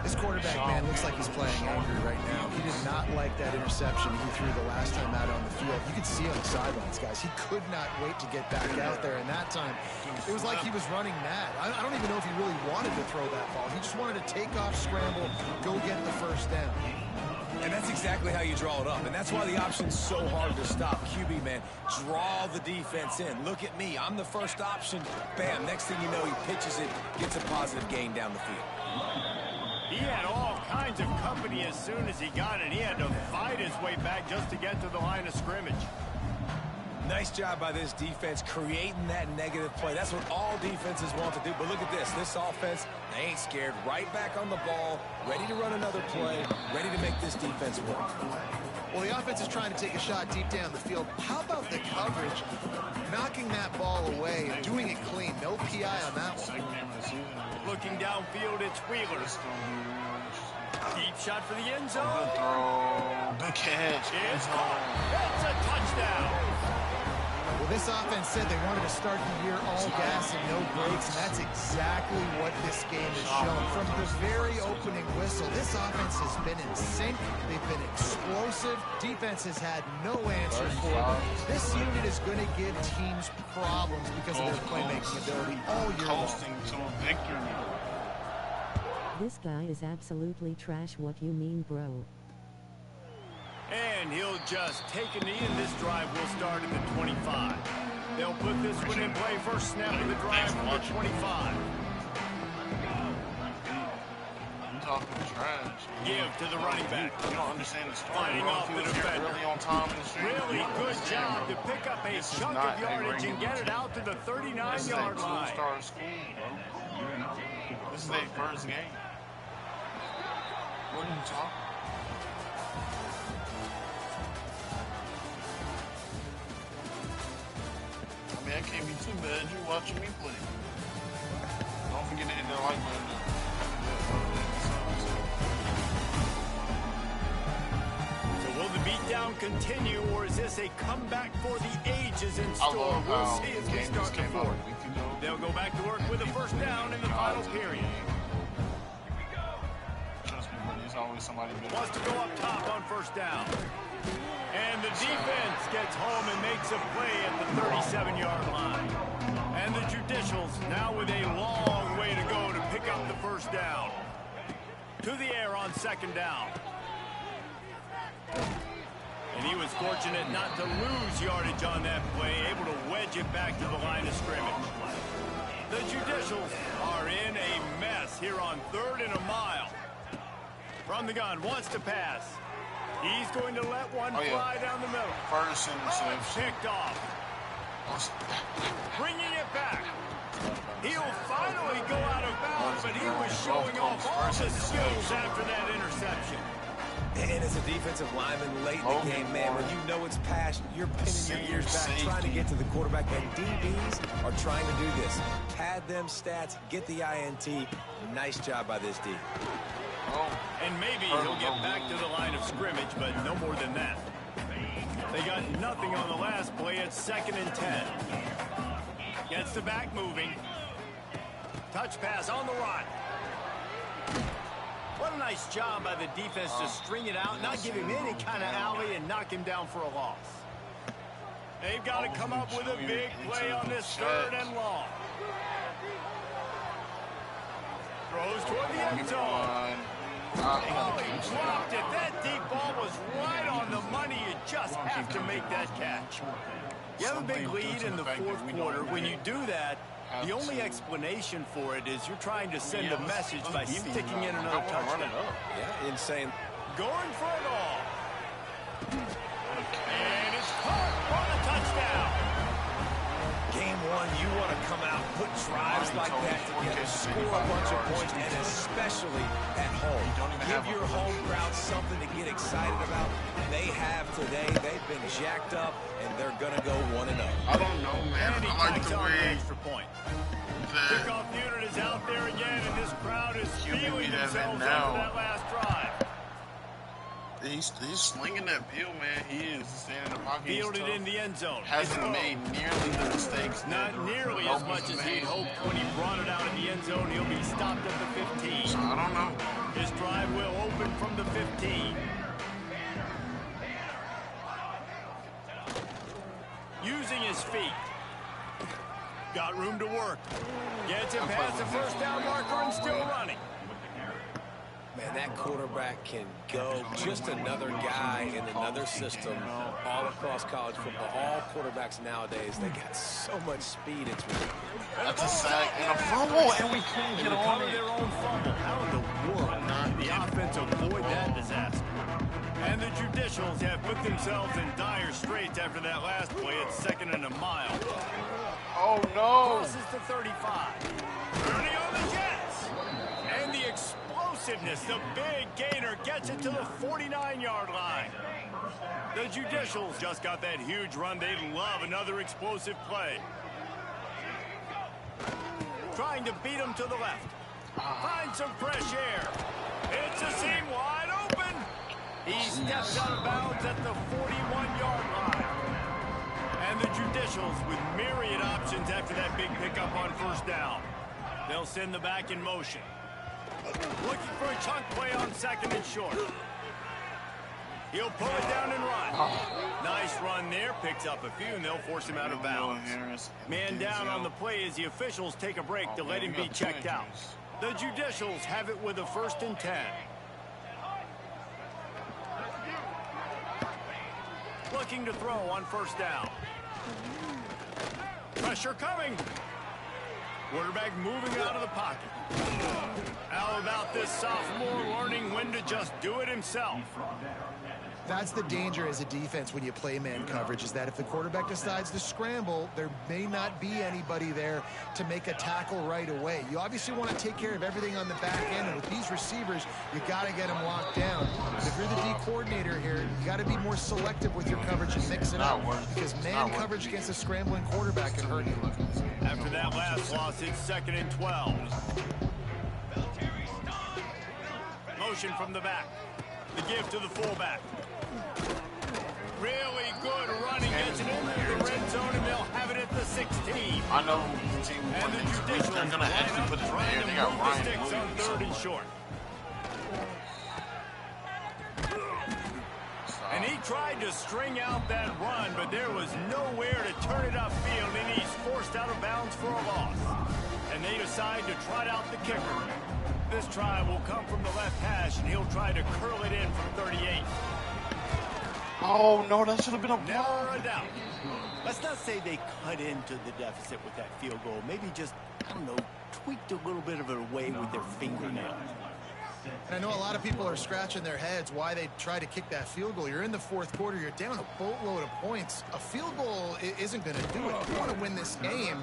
This quarterback, man, looks like he's playing angry right now. He did not like that interception he threw the last time out on the field. You could see on the sidelines, guys. He could not wait to get back out there, and that time, it was like he was running mad. I don't even know if he really wanted to throw that ball. He just wanted to take off, scramble, go get the 1st down. And that's exactly how you draw it up. And that's why the option's so hard to stop. QB, man, draw the defense in. Look at me. I'm the first option. Bam. Next thing you know, he pitches it, gets a positive gain down the field. He had all kinds of company as soon as he got it. He had to fight his way back just to get to the line of scrimmage. Nice job by this defense creating that negative play. That's what all defenses want to do. But look at this. This offense, they ain't scared. Right back on the ball, ready to run another play, ready to make this defense work. Well, the offense is trying to take a shot deep down the field. How about the coverage? Knocking that ball away and doing it clean. No PI on that one. Looking downfield, it's Wheeler. Deep shot for the end zone. Good throw. Good catch. It's caught. It's a touchdown. Well, This offense said they wanted to start the year all gas and no breaks, and that's exactly what this game has shown. From the very opening whistle, this offense has been in sync. They've been explosive. Defense has had no answer for them. This unit is going to give teams problems because of their playmaking ability all year long. Coasting to victory. This guy is absolutely trash. What you mean, bro? And he'll just take a knee, and this drive will start at the 25. They'll put this one in play. First snap of the drive from the 25. I'm talking trash. Give to the running back. You don't understand the story. Fighting off the defender. Really on time in the street. Really good job to pick up a chunk of yardage and get it out to the 39-yard line. Two-star school, bro. This is their first game. What are you talking? I mean, that can't be too bad. You watching me play. Don't forget to hit that like button. So will the beatdown continue, or is this a comeback for the ages in store? We'll see as we start the fourth. They'll go back to work with a first down in the final period. Trust me, buddy. It's always somebody better. Wants to go up top on first down. And the defense gets home and makes a play at the 37-yard line. And the Judicials now with a long way to go to pick up the first down. To the air on second down. And he was fortunate not to lose yardage on that play, able to wedge it back to the line of scrimmage. The Judicials are in a mess here on 3rd and a mile. From the gun, wants to pass. He's going to let one fly down the middle. First interception. Picked off. Bringing it back. He'll finally go out of bounds, but he was showing off all his skills after that interception. And as a defensive lineman late in the game, man, when you know it's past, you're pinning your ears back, trying to get to the quarterback, and DBs are trying to do this. Pad them stats, get the INT. Nice job by this D. And maybe he'll get back to the line of scrimmage, but no more than that. They got nothing on the last play. It's 2nd and 10. Gets the back moving. Touch pass on the run. What a nice job by the defense to string it out, not give him any kind of alley, and knock him down for a loss. They've got to come up with a big play on this 3rd and long. Throws toward the end zone. Oh, he dropped it. That deep ball was right on the money. You just have to make that catch. You have a big lead in the 4th quarter. When you do that, the only explanation for it is you're trying to send a message by sticking in another touchdown. Yeah, insane. Going for it all. And it's caught for a touchdown. Game 1, you want to come out, put drives like that together, score a bunch of points, and especially at home. Give your home crowd something to get excited about. They have today. They've been jacked up, and they're going to go 1-0. I don't know, man. And he I like takes the on the way extra point. Kickoff unit is out there again, and this crowd is feeling themselves after that last drive. He's slinging that peel, man. He is standing in the pocket. Fielded in the end zone. Hasn't made nearly the mistakes. Not nearly as much as he'd hoped when he brought it out in the end zone. He'll be stopped at the 15. So I don't know. His drive will open from the 15. Using his feet. Got room to work. Gets it past the first down marker and still running. Man, that quarterback can go. Just another guy in another system all across college football. All quarterbacks nowadays, they got so much speed. It's ridiculous. That's a sack and a fumble, and we couldn't get on it. Their own fumble. How in the world did the offense avoid that disaster? And the Judicials have put themselves in dire straits after that last play. It's 2nd and a mile. Oh, no. Crosses to 35. Turning on the Jets. And the explosiveness, the big gainer, gets it to the 49-yard line. The Judicials just got that huge run. They love another explosive play. Trying to beat him to the left. Find some fresh air. It's a seam wide open. He steps out of bounds at the 41-yard line. And And the Judicials with myriad options after that big pickup on first down. They'll send the back in motion. Looking for a chunk play on second and short. He'll pull it down and run. Nice run there. Picks up a few, and they'll force him out of bounds. Man down on the play as the officials take a break to let him be checked out. The Judicials have it with a 1st and 10. Looking to throw on first down. Pressure coming. Quarterback moving out of the pocket. How about this sophomore learning when to just do it himself? That's the danger as a defense when you play man coverage, is that if the quarterback decides to scramble, there may not be anybody there to make a tackle right away. You obviously want to take care of everything on the back end, and with these receivers, you got to get them locked down. But if you're the D coordinator here, you got to be more selective with your coverage and mix it up, because man coverage against a scrambling quarterback can hurt you. After that last loss, it's 2nd and 12. Motion from the back. The give to the fullback. Really good running, gets it into the red zone, and they'll have it at the 16. I know the team And the Judicials they're going to actually put it in the air. They got Ryan sticks on 3rd and short. And he tried to string out that run, but there was nowhere to turn it upfield, and he's forced out of bounds for a loss. And they decide to trot out the kicker. This try will come from the left hash, and he'll try to curl it in from 38. Oh, no, that should have been a Never block. a doubt. Let's not say they cut into the deficit with that field goal. Maybe just, I don't know, tweaked a little bit of it away with their fingernail. And I know a lot of people are scratching their heads why they try to kick that field goal. You're in the 4th quarter. You're down a boatload of points. A field goal isn't going to do it. If you want to win this game,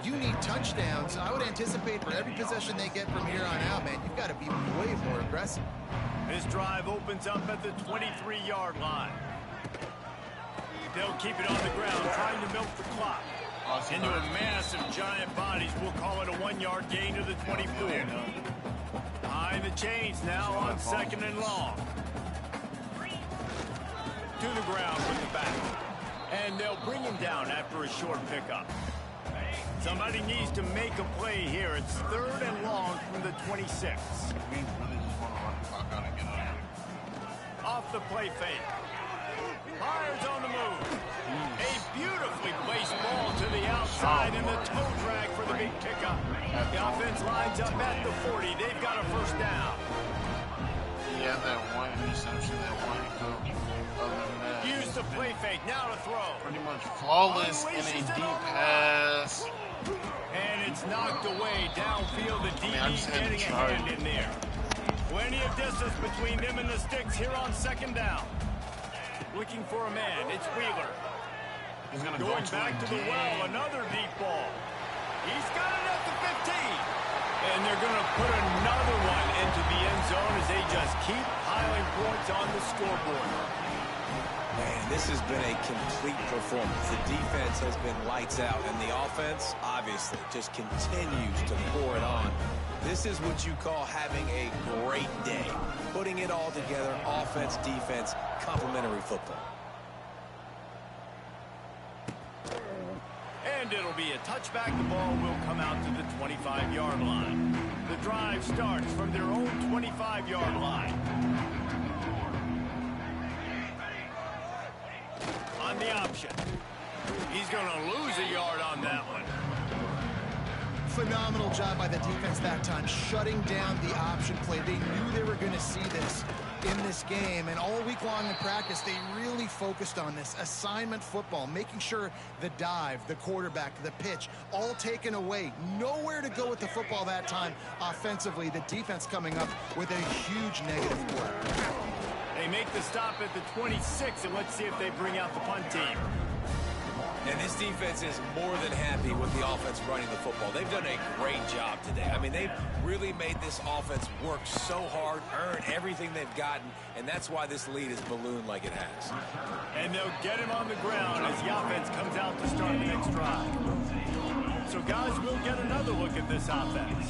you need touchdowns. I would anticipate for every possession they get from here on out, man, you've got to be way more aggressive. This drive opens up at the 23-yard line. They'll keep it on the ground, trying to milk the clock. Into a mass of giant bodies, we'll call it a 1-yard gain to the 24. Behind the chains now on 2nd and long. To the ground with the back. And they'll bring him down after a short pickup. Somebody needs to make a play here. It's 3rd and long from the 26. Off the play fake. Myers on the move. A beautifully placed ball to the outside and the toe drag for the big pickup. The offense lines up at the 40. They've got a 1st down. Yeah, that one interception, that one coach. Other than that, Use the play fake. Now to throw. pretty much flawless in a deep pass. And it's knocked away downfield. The I DB's just had to getting a try hand it. in there. Plenty of distance between them and the sticks here on 2nd down. Looking for a man. It's Wheeler. He's going to go Going to back to the again. well. Another deep ball. He's got it at the 15. And they're going to put another one into the end zone as they just keep piling points on the scoreboard. Man, this has been a complete performance. The defense has been lights out, and the offense, obviously, just continues to pour it on. This is what you call having a great day. Putting it all together, offense, defense, complementary football. And it'll be a touchback. The ball will come out to the 25-yard line. The drive starts from their own 25-yard line. On the option. He's going to lose a yard on that one. Phenomenal job by the defense that time, shutting down the option play. They knew they were going to see this in this game, and all week long in practice, they really focused on this assignment football, making sure the dive, the quarterback, the pitch, all taken away. Nowhere to go with the football that time offensively. The defense coming up with a huge negative play. They make the stop at the 26, and let's see if they bring out the punt team. And this defense is more than happy with the offense running the football. They've done a great job today. I mean, they've really made this offense work so hard, earn everything they've gotten, and that's why this lead is ballooned like it has. And they'll get him on the ground as the offense comes out to start the next drive. So, guys, we'll get another look at this offense.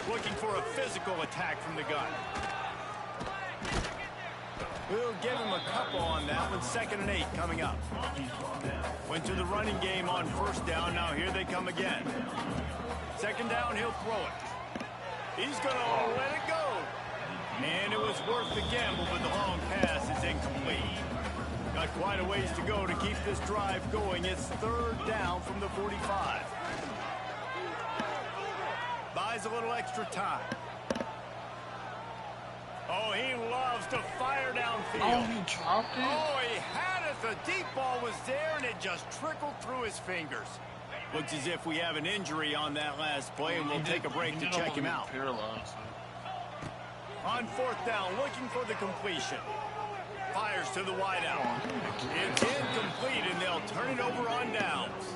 Looking for a physical attack from the gun. We'll give him a couple on that one. 2nd and 8 coming up. Went to the running game on 1st down. Now here they come again. 2nd down, he'll throw it. He's going to let it go. And it was worth the gamble, but the long pass is incomplete. Got quite a ways to go to keep this drive going. It's 3rd down from the 45. Buys a little extra time. Oh, he loves to fire downfield. Oh, he dropped it? Oh, he had it. The deep ball was there, and it just trickled through his fingers. Looks as if we have an injury on that last play, and we'll take a break to check him out. Paralyzed. On 4th down, looking for the completion. Fires to the wideout. It's incomplete, and they'll turn it over on downs.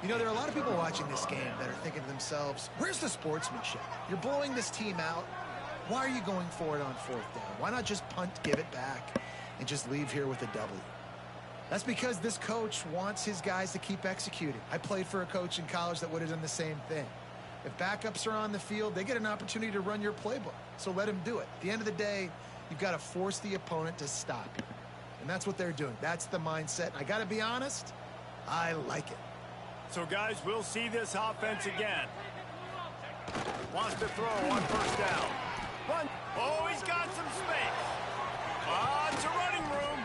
You know, there are a lot of people watching this game that are thinking to themselves, where's the sportsmanship? You're blowing this team out. Why are you going for it on 4th down? Why not just punt, give it back, and just leave here with a W? That's because this coach wants his guys to keep executing. I played for a coach in college that would have done the same thing. If backups are on the field, they get an opportunity to run your playbook. So let them do it. At the end of the day, you've got to force the opponent to stop you. And that's what they're doing. That's the mindset. And I got to be honest, I like it. So, guys, we'll see this offense again. Wants to throw on 1st down. Run. Oh, he's got some space. It's a running room.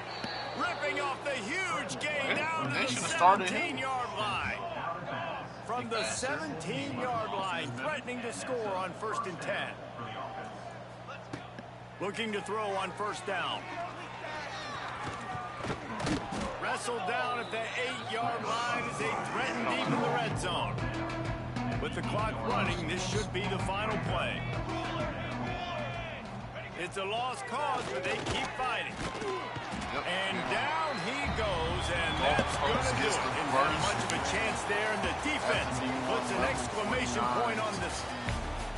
Ripping off the huge gain down to the 17-yard line. From the 17-yard line, threatening to score on 1st and 10. Looking to throw on 1st down. Wrestled down at the 8-yard line as they threaten deep in the red zone. With the clock running, this should be the final play. It's a lost cause, but they keep fighting. And down he goes, and that's going to do it. Didn't have much of a chance there, and the defense puts an exclamation point on this.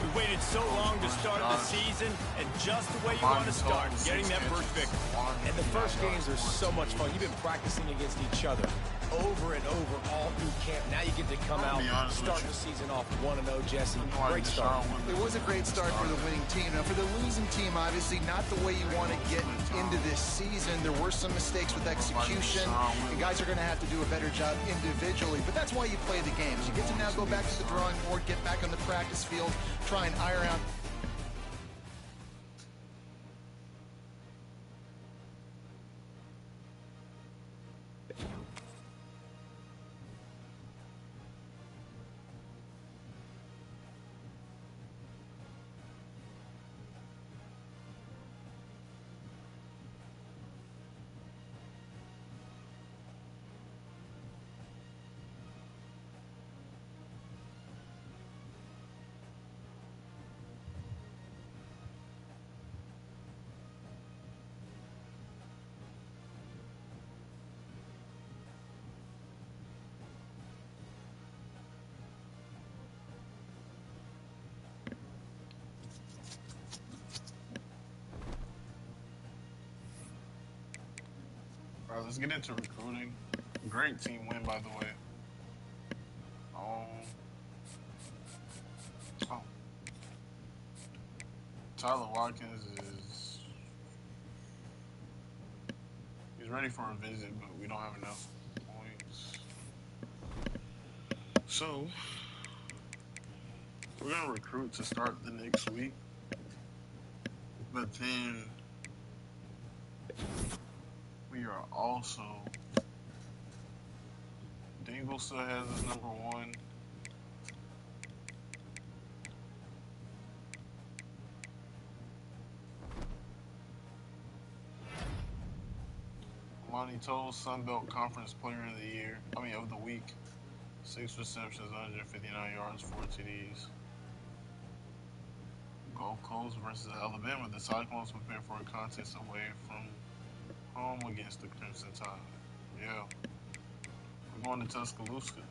We waited so long to start the season, and just the way you want to start, getting that first victory. And the first games are so much fun. You've been practicing against each other over and over all through camp. Now you get to come out, start the season off 1-0, Jesse. Great start. It was a great start for the winning team. Now, for the losing team, obviously not the way you want to get into this season. There were some mistakes with execution, and guys are going to have to do a better job individually. But that's why you play the games. You get to now go back to the drawing board, get back on the practice field, try and iron out. All right, let's get into recruiting. Great team win, by the way. Tyler Watkins he's ready for a visit, but we don't have enough points. So we're gonna recruit to start the next week, but then we are also, Dingle still has his number 1. Monty Toll, Sun Belt Conference Player of the Week. 6 receptions, 159 yards, 4 TDs. Gulf Coast versus Alabama. The Cyclones prepare for a contest away from home against the Crimson Tide. Yeah. We're going to Tuscaloosa.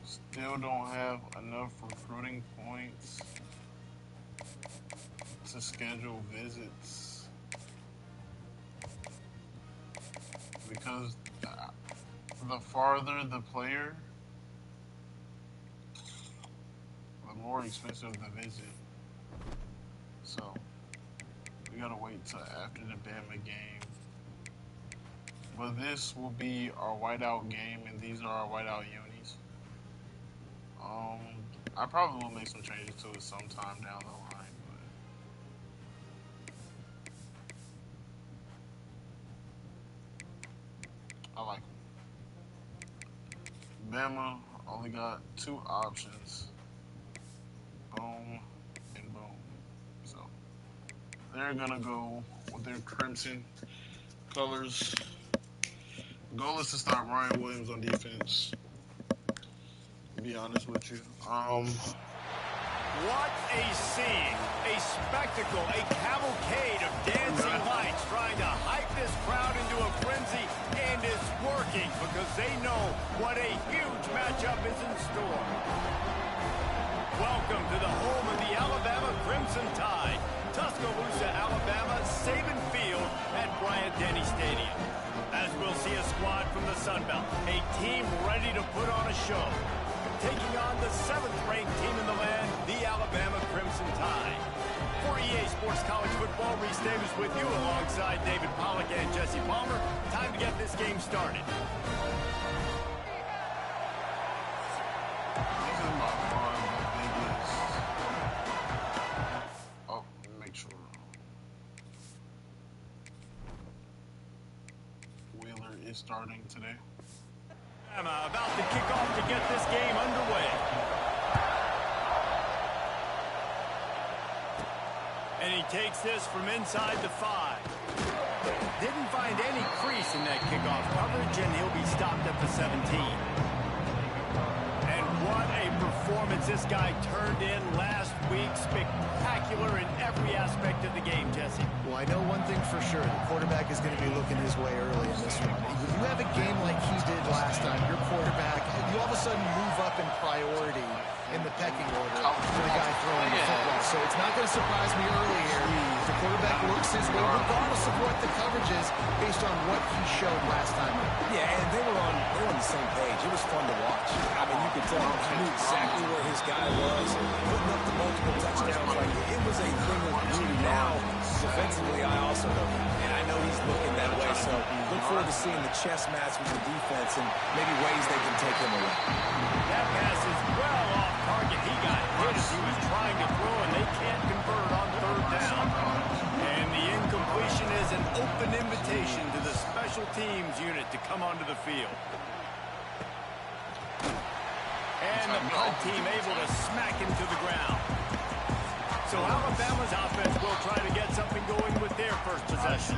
Still don't have enough recruiting points to schedule visits because the farther the player, the more expensive the visit. gotta wait till after the Bama game. But this will be our whiteout game, and these are our whiteout unis. I probably will make some changes to it sometime down the line, but I like them. Bama only got 2 options. Boom and boom. So they're gonna go with their crimson colors. Goal is to stop Ryan Williams on defense. To be honest with you. What a scene, a spectacle, a cavalcade of dancing lights trying to hype this crowd into a frenzy, and it's working because they know what a huge matchup is in store. Welcome to the home of the Alabama Crimson Tide, Tuscaloosa, Alabama, Saban Field at Bryant-Denny Stadium. As we'll see a squad from the Sun Belt, a team ready to put on a show, taking on the 7th-ranked team in the land, the Alabama Crimson Tide. For EA Sports College Football, Reese Davis with you alongside David Pollack and Jesse Palmer. Time to get this game started. This is by far the biggest. Oh, let me make sure. Wheeler is starting today. About to kick off to get this game underway. And he takes this from inside the 5. Didn't find any crease in that kickoff coverage, and he'll be stopped at the 17. And what a performance this guy turned in last week. Spectacular in every aspect of the game, Jesse. Well, I know one thing for sure. The quarterback is going to be looking his way early in this one. When you have a game like he did last time, your quarterback, you all of a sudden move up in priority in the pecking order for the guy throwing the football. So it's not going to surprise me early here. The quarterback works his way regardless of what the coverage is based on what he showed last time. Yeah, and they were on the same page. It was fun to watch. I mean, you could tell he knew exactly where his guy was, putting up the multiple touchdowns. Like, it was a thing of beauty. Now, defensively, I also know that. And I know he's looking that way, so look forward to seeing the chess match with the defense and maybe ways they can take him away. That pass is well off target. He got hit as he was trying to throw, and they can't convert on 3rd down. And the incompletion is an open invitation to the special teams unit to come onto the field. And the punt team able to smack him to the ground. So Alabama's offense will try to get something going with their first possession.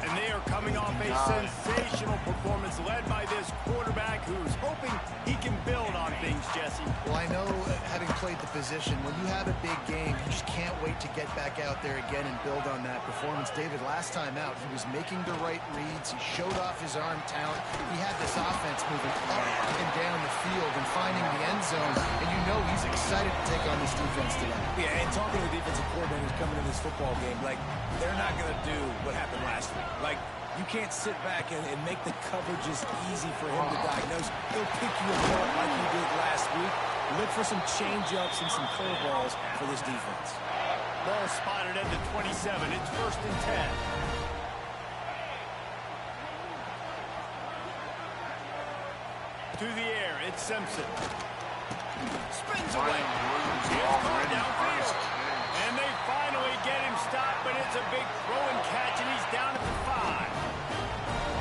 And they are coming off a sensational performance led by this quarterback who's hoping he can build on things, Jesse. Well, I know, having played the position, when you have a big game, you just can't wait to get back out there again and build on that performance. David, last time out, he was making the right reads. He showed off his arm talent. He had this offense moving up and down the field and finding the end zone. And you know he's excited to take on this defense today. Yeah, and talking to the defensive coordinators coming in this football game, like, they're not going to do what happened last week. Like, you can't sit back and make the coverages easy for him to diagnose. He'll pick you apart like he did last week. Look for some change-ups and some curveballs for this defense. Ball spotted at the 27. It's 1st and 10. To the air, it's Simpson. Spins away. He's going downfield. And they finally get him stopped, but it's a big throw and catch, and he's down at the 5.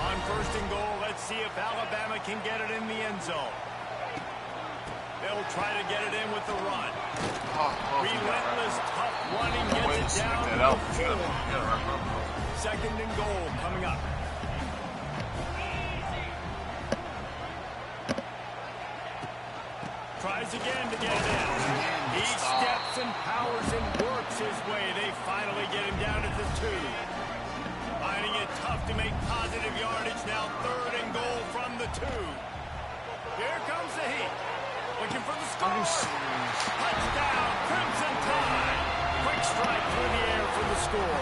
On 1st and goal, let's see if Alabama can get it in the end zone. They'll try to get it in with the run. Relentless, tough running gets it down to the 4. 2nd and goal coming up. Tries again to get it in. He steps and powers and works his way. They finally get him down at the 2. Finding it tough to make positive yardage now. 3rd and goal from the 2. Here comes the heat. Looking for the score. Touchdown, Crimson Tide. Quick strike through the air for the score.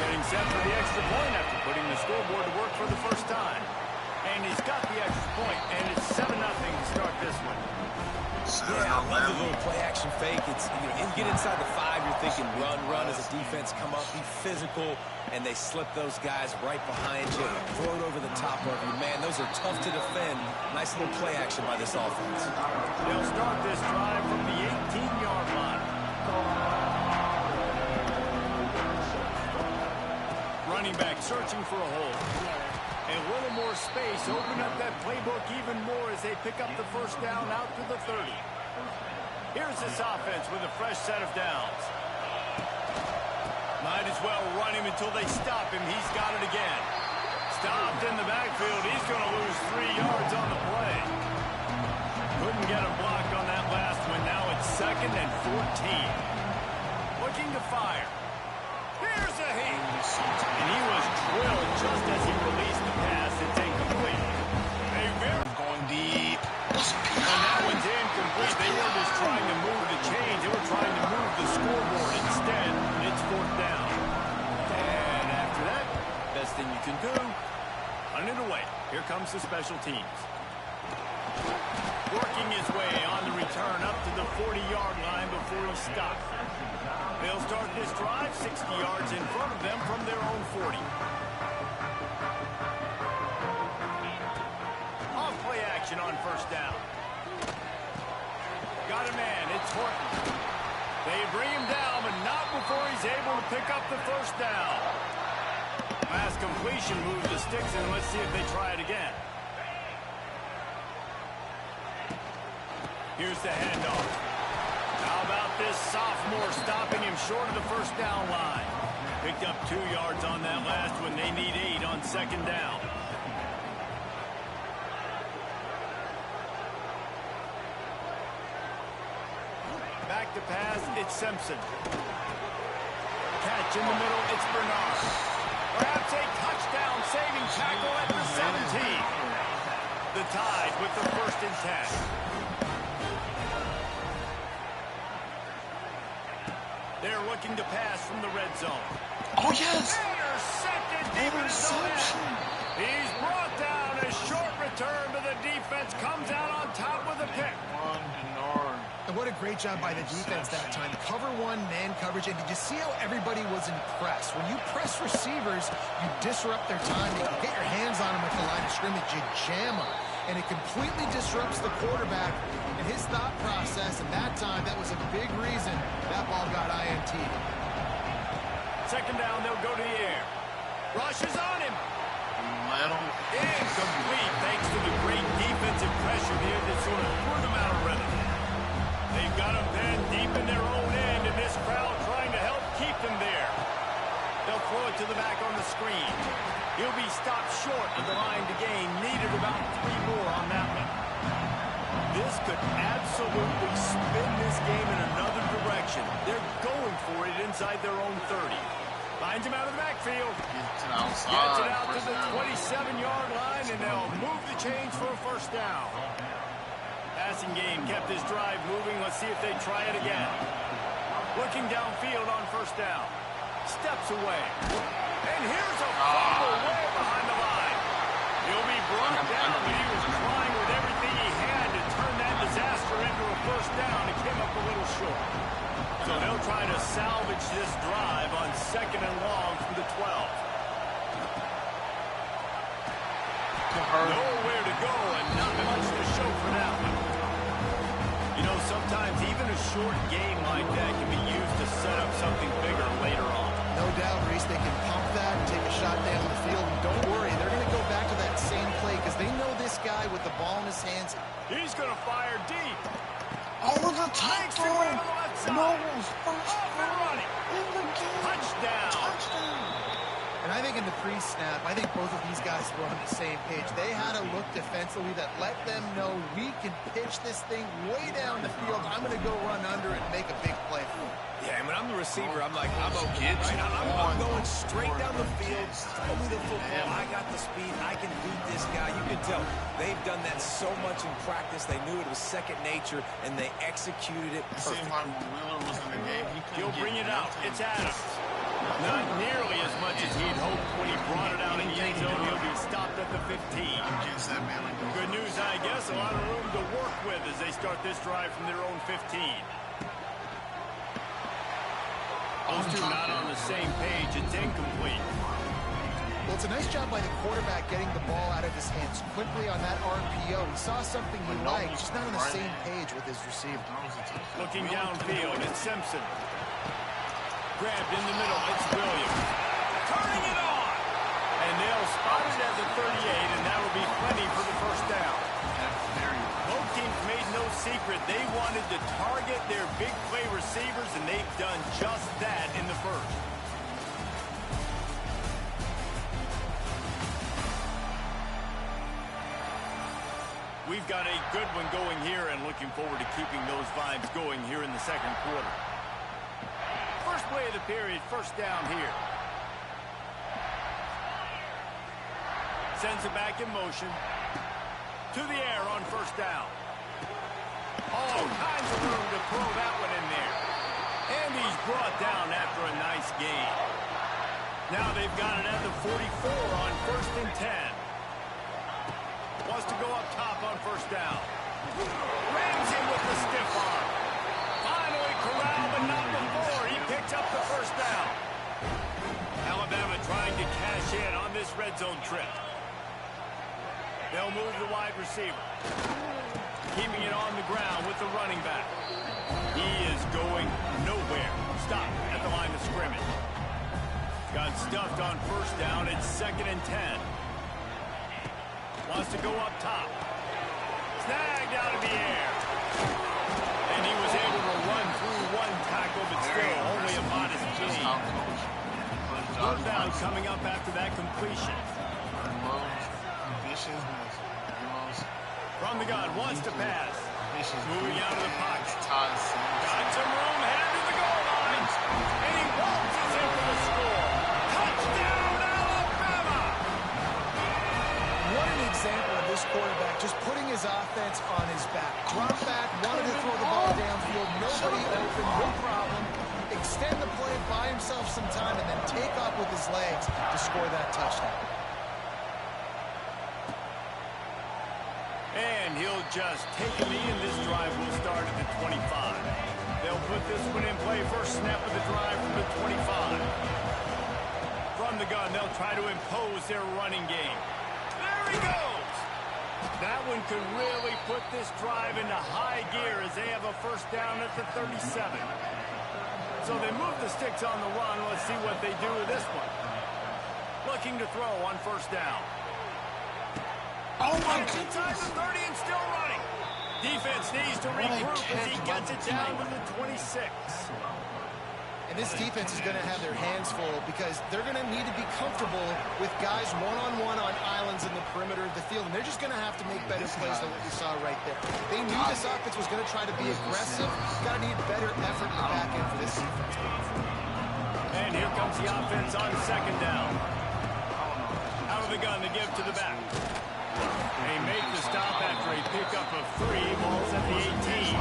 Getting set for the extra point after putting the scoreboard to work for the first time. And he's got the extra point, and it's 7-0 to start this one. Yeah, I love the little play-action fake. It's, you get inside the 5, you're thinking run as a defense, come up, be physical, and they slip those guys right behind you, throw it over the top of you. Man, those are tough to defend. Nice little play action by this offense. They'll start this drive from the 18-yard line. Running back searching for a hole. A little more space, open up that playbook even more as they pick up the first down out to the 30. Here's this offense with a fresh set of downs. Might as well run him until they stop him. He's got it again. Stopped in the backfield. He's going to lose 3 yards on the play. Couldn't get a block on that last one. Now it's 2nd and 14. Looking to fire. Here's a hit. And he was drilled just as he released the pass. It's incomplete. Going deep. And that one's incomplete. They weren't just trying to move the chains. They were trying to move the scoreboard. Instead, it's 4th down. And after that, best thing you can do, run it away. Here comes the special teams. Working his way on the return up to the 40-yard line before he stopped. They'll start this drive 60 yards in front of them from their own 40. Off play action on first down. Got a man, it's Horton. They bring him down, but not before he's able to pick up the first down. Last completion moves the sticks, and let's see if they try it again. Here's the handoff. How about this sophomore stopping him short of the first down line? Picked up 2 yards on that last one. They need 8 on 2nd down. Back to pass, it's Simpson. Catch in the middle, it's Bernard. Perhaps a touchdown-saving tackle at the 17. The Tide with the 1st and 10. They're looking to pass from the red zone. Oh, yes! Interception! He's brought down. A short return, but the defense comes out on top with a pick. And what a great job by the defense that time. Cover 1, man coverage, and did you see how everybody was impressed? When you press receivers, you disrupt their time. You get your hands on them at the line of scrimmage. You jam them. And it completely disrupts the quarterback and his thought process. And that time, that was a big reason that ball got INT. 2nd down, they'll go to the air. Rush is on him. Incomplete, thanks to the great defensive pressure there that sort of threw them out of rhythm. They've got them pinned deep in their own end, and this crowd trying to help keep them there. They'll throw it to the back on the screen. He'll be stopped short of the line to gain. Needed about 3 more on that one. This could absolutely spin this game in another direction. They're going for it inside their own 30. Finds him out of the backfield. Gets it out to the 27-yard line, and they'll move the chains for a first down. Passing game kept this drive moving. Let's see if they try it again. Looking downfield on first down. Steps away. And here's a fumble way behind the line. He'll be brought down, but he was trying with everything he had to turn that disaster into a first down. It came up a little short. So they'll try to salvage this drive on 2nd and long from the 12. Nowhere to go and not much to show for that one. You know, sometimes even a short game like that can be used to set up something bigger later on. No doubt, Reese, they can pump that and take a shot down the field. And don't worry, they're going to go back to that same play because they know this guy with the ball in his hands. He's going to fire deep. Oh, the touchdown! No, Off and running. Touchdown. And I think in the pre-snap, I think both of these guys were on the same page. They had a look defensively that let them know we can pitch this thing way down the field. I'm going to go run under it and make a big play for him. Yeah, and when I'm the receiver, I'm like, I'm okay. Right? I'm going straight down the field. Throw me the football. I got the speed. I can beat this guy. You can tell they've done that so much in practice. They knew it was second nature, and they executed it perfectly. Wheeler was in the game. He'll bring it out. It's Adams. Not nearly as much as he'd hoped when he brought it out in the end zone. He'll be stopped at the 15. Good news, I guess. A lot of room to work with as they start this drive from their own 15. Those two not on the same page. It's incomplete. Well, it's a nice job by the quarterback getting the ball out of his hands quickly on that RPO. He saw something he liked, just not on the same page with his receiver. Looking downfield, it's Simpson. Grabbed in the middle, it's Williams. Turning it on! And they'll spot it at the 38, and that'll be plenty for the first down. Both teams made no secret. They wanted to target their big play receivers, and they've done just that in the first. We've got a good one going here, and looking forward to keeping those vibes going here in the second quarter. First play of the period, first down here. Sends it back in motion. To the air on first down. All kinds of room to throw that one in there. And he's brought down after a nice gain. Now they've got it at the 44 on 1st and 10. Wants to go up top on first down. Rams him with the stiff arm. Finally corralled, but not before. He picks up the first down. Alabama trying to cash in on this red zone trip. They'll move the wide receiver. Keeping it on the ground with the running back. He is going nowhere. Stop at the line of scrimmage. Got stuffed on first down. It's 2nd and 10. Wants to go up top. Snagged out of the air. And he was able to run through one tackle, but still only a modest gain. Third down coming up after that completion. From the gun, wants to pass. Moving out of the pocket. Got some room, headed to the goal line. And he waltzes in for the score. Touchdown, Alabama! What an example of this quarterback just putting his offense on his back. Drop back, wanted to throw the ball downfield, nobody open, no problem. Extend the play, buy himself some time, and then take off with his legs to score that touchdown. And he'll just take a knee, and this drive will start at the 25. They'll put this one in play. First snap of the drive from the 25. From the gun, they'll try to impose their running game. There he goes! That one could really put this drive into high gear as they have a first down at the 37. So they move the sticks on the run. Let's see what they do with this one. Looking to throw on first down. Oh, my goodness. Inside the 30 and still running. Defense needs to regroup as he gets it down to the 26. And this defense is going to have their hands full because they're going to need to be comfortable with guys one-on-one on islands in the perimeter of the field. And they're just going to have to make better plays than what we saw right there. They knew this offense was going to try to be aggressive. Got to need better effort in the back end for this defense. And here comes the offense on second down. Out of the gun to give to the back. They make the stop after a pickup of 3. Ball's at the 18.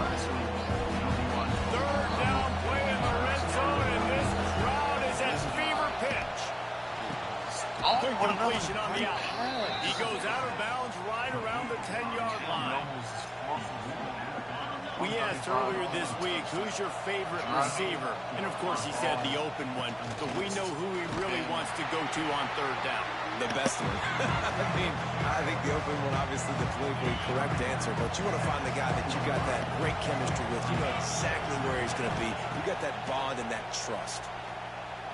Third down play in the red zone, and this crowd is at fever pitch. Quick completion on the out. He goes out of bounds right around the 10-yard line. We asked earlier this week, who's your favorite receiver? And, of course, he said the open one. But we know who he really wants to go to on third down. The best one. I think the open one, obviously the politically correct answer, but you want to find the guy that you got that great chemistry with. You know exactly where he's going to be. You got that bond and that trust.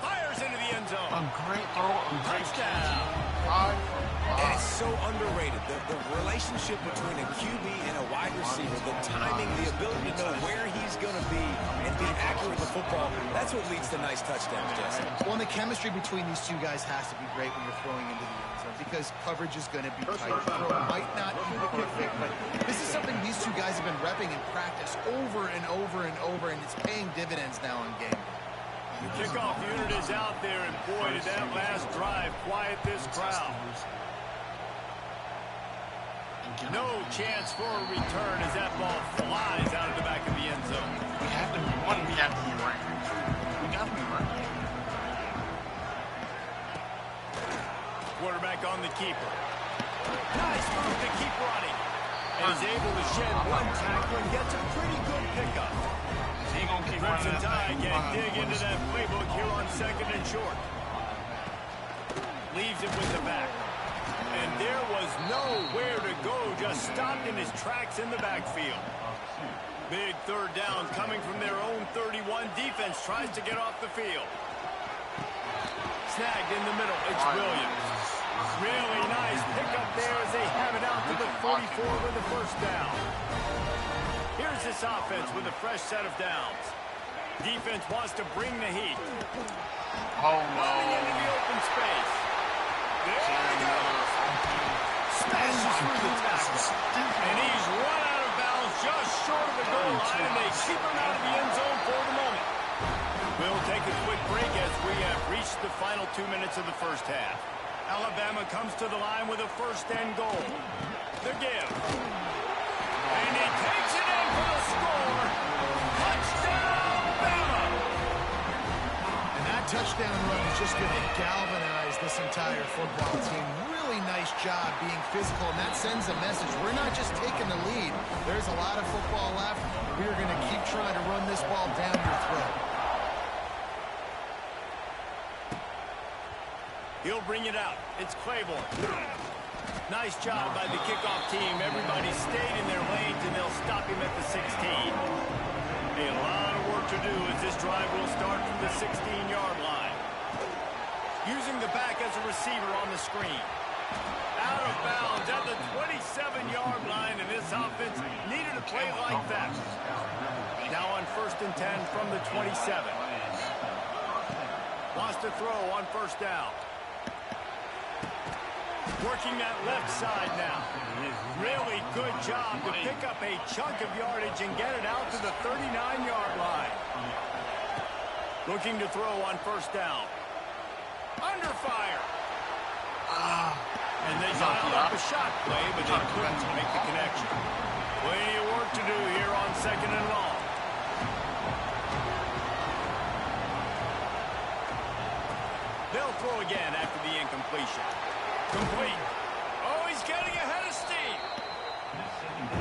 Fires into the end zone. A great throw. Touchdown. And it's so underrated. The relationship between a QB and a wide receiver, the timing, the ability to know where he's going to be and be accurate with the football, that's what leads to nice touchdowns, Jesse. Well, and the chemistry between these two guys has to be great when you're throwing into the end zone because coverage is going to be tight. The throw might not be the perfect, but this is something these two guys have been repping in practice over and over and over, and it's paying dividends now in game. The kickoff unit is out there, and boy, did that last drive quiet this crowd. No chance for a return as that ball flies out of the back of the end zone. We have to be right. We got to be right. the keeper. Nice move to keep running. And he's able to shed one tackle and gets a pretty good pickup. Crimson Tide can dig into that playbook here on 2nd and short. Leaves it with the back. And there was nowhere to go, just stopped in his tracks in the backfield. Big 3rd down coming from their own 31. Defense tries to get off the field. Snagged in the middle. It's Williams. Really nice pickup there as they have it out to the 44 with the 1st down. Here's this offense with a fresh set of downs. Defense wants to bring the heat. Oh, no. Running into the open space. There we go. Smashes through the tackle. And he's run out of bounds just short of the goal line, and they keep him out of the end zone for the moment. We'll take a quick break as we have reached the final 2 minutes of the 1st half. Alabama comes to the line with a 1st and goal. The give. And he takes it in for the score. Touchdown, Bama! And that touchdown run is just going to galvanize this entire football team. Really nice job being physical, and that sends a message. We're not just taking the lead. There's a lot of football left. We are going to keep trying to run this ball down your throat. He'll bring it out. It's Claiborne. Nice job by the kickoff team. Everybody stayed in their lanes, and they'll stop him at the 16. A lot of work to do as this drive will start from the 16-yard line. Using the back as a receiver on the screen. Out of bounds at the 27-yard line, and this offense needed a play like that. Now on 1st and 10 from the 27. Wants to throw on 1st down. Working that left side now. Really good job to pick up a chunk of yardage and get it out to the 39-yard line. Looking to throw on 1st down. Under fire. And they dialed up a shot play, but they couldn't make the connection. Plenty of work to do here on 2nd and long. They'll throw again after the incompletion. Complete. Oh, he's getting ahead of steam.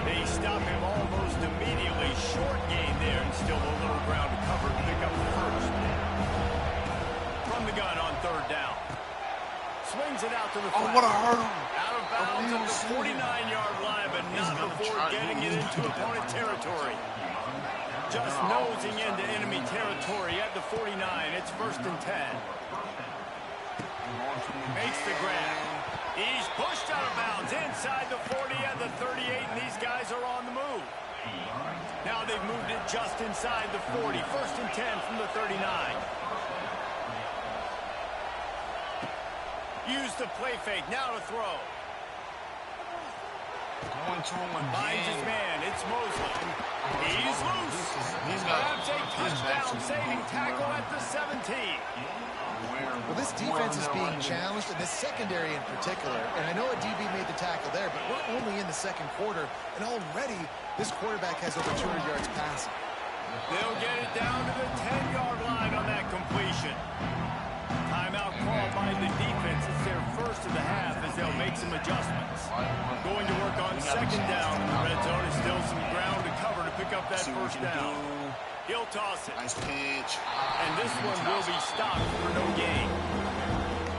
They stop him almost immediately. Short gain there, and still a little ground to cover to pick up the 1st. From the gun on 3rd down. Swings it out to the flat. Oh, what a hurdle. Out of bounds at the 49-yard line, but not before getting it into opponent territory. Just nosing into enemy territory at the 49. It's 1st and 10. Makes the grab. He's pushed out of bounds inside the 40 at the 38, and these guys are on the move. Now they've moved it just inside the 40. 1st and 10 from the 39. Use the play fake. Now to throw. Going to him again. Finds his man. It's Mosley. He's loose. Grabs a touchdown-saving tackle at the 17. Well, this defense is being challenged, and this secondary in particular. And I know a DB made the tackle there, but we're only in the 2nd quarter, and already this quarterback has over 200 yards passing. They'll get it down to the 10-yard line on that completion. Timeout called by the defense. It's their 1st of the half as they'll make some adjustments. Going to work on 2nd down in the red zone. Is still some ground to cover to pick up that 1st down. He'll toss it. Nice pitch. And this one will be stopped for no gain.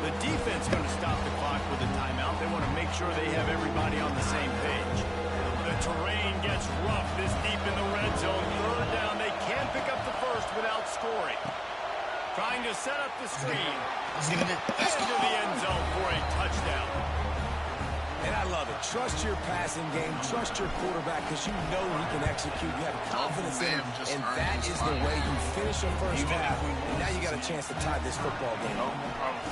The defense going to stop the clock with a timeout. They want to make sure they have everybody on the same page. The terrain gets rough this deep in the red zone. 3rd down. They can't pick up the 1st without scoring. Trying to set up the screen. Into the end zone for a touchdown. And I love it. Trust your passing game. Trust your quarterback because you know he can execute. You have confidence in him. And that is the way you finish a 1st half. And now you got a chance to tie this football game.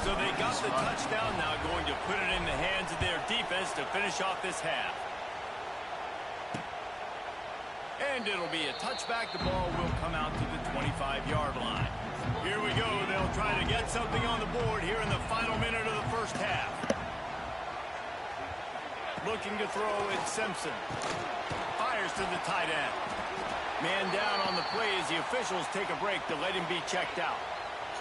So they got the touchdown, now going to put it in the hands of their defense to finish off this half. And it'll be a touchback. The ball will come out to the 25-yard line. Here we go. They'll try to get something on the board here in the final minute of the 1st half. Looking to throw is Simpson. Fires to the tight end. Man down on the play as the officials take a break to let him be checked out.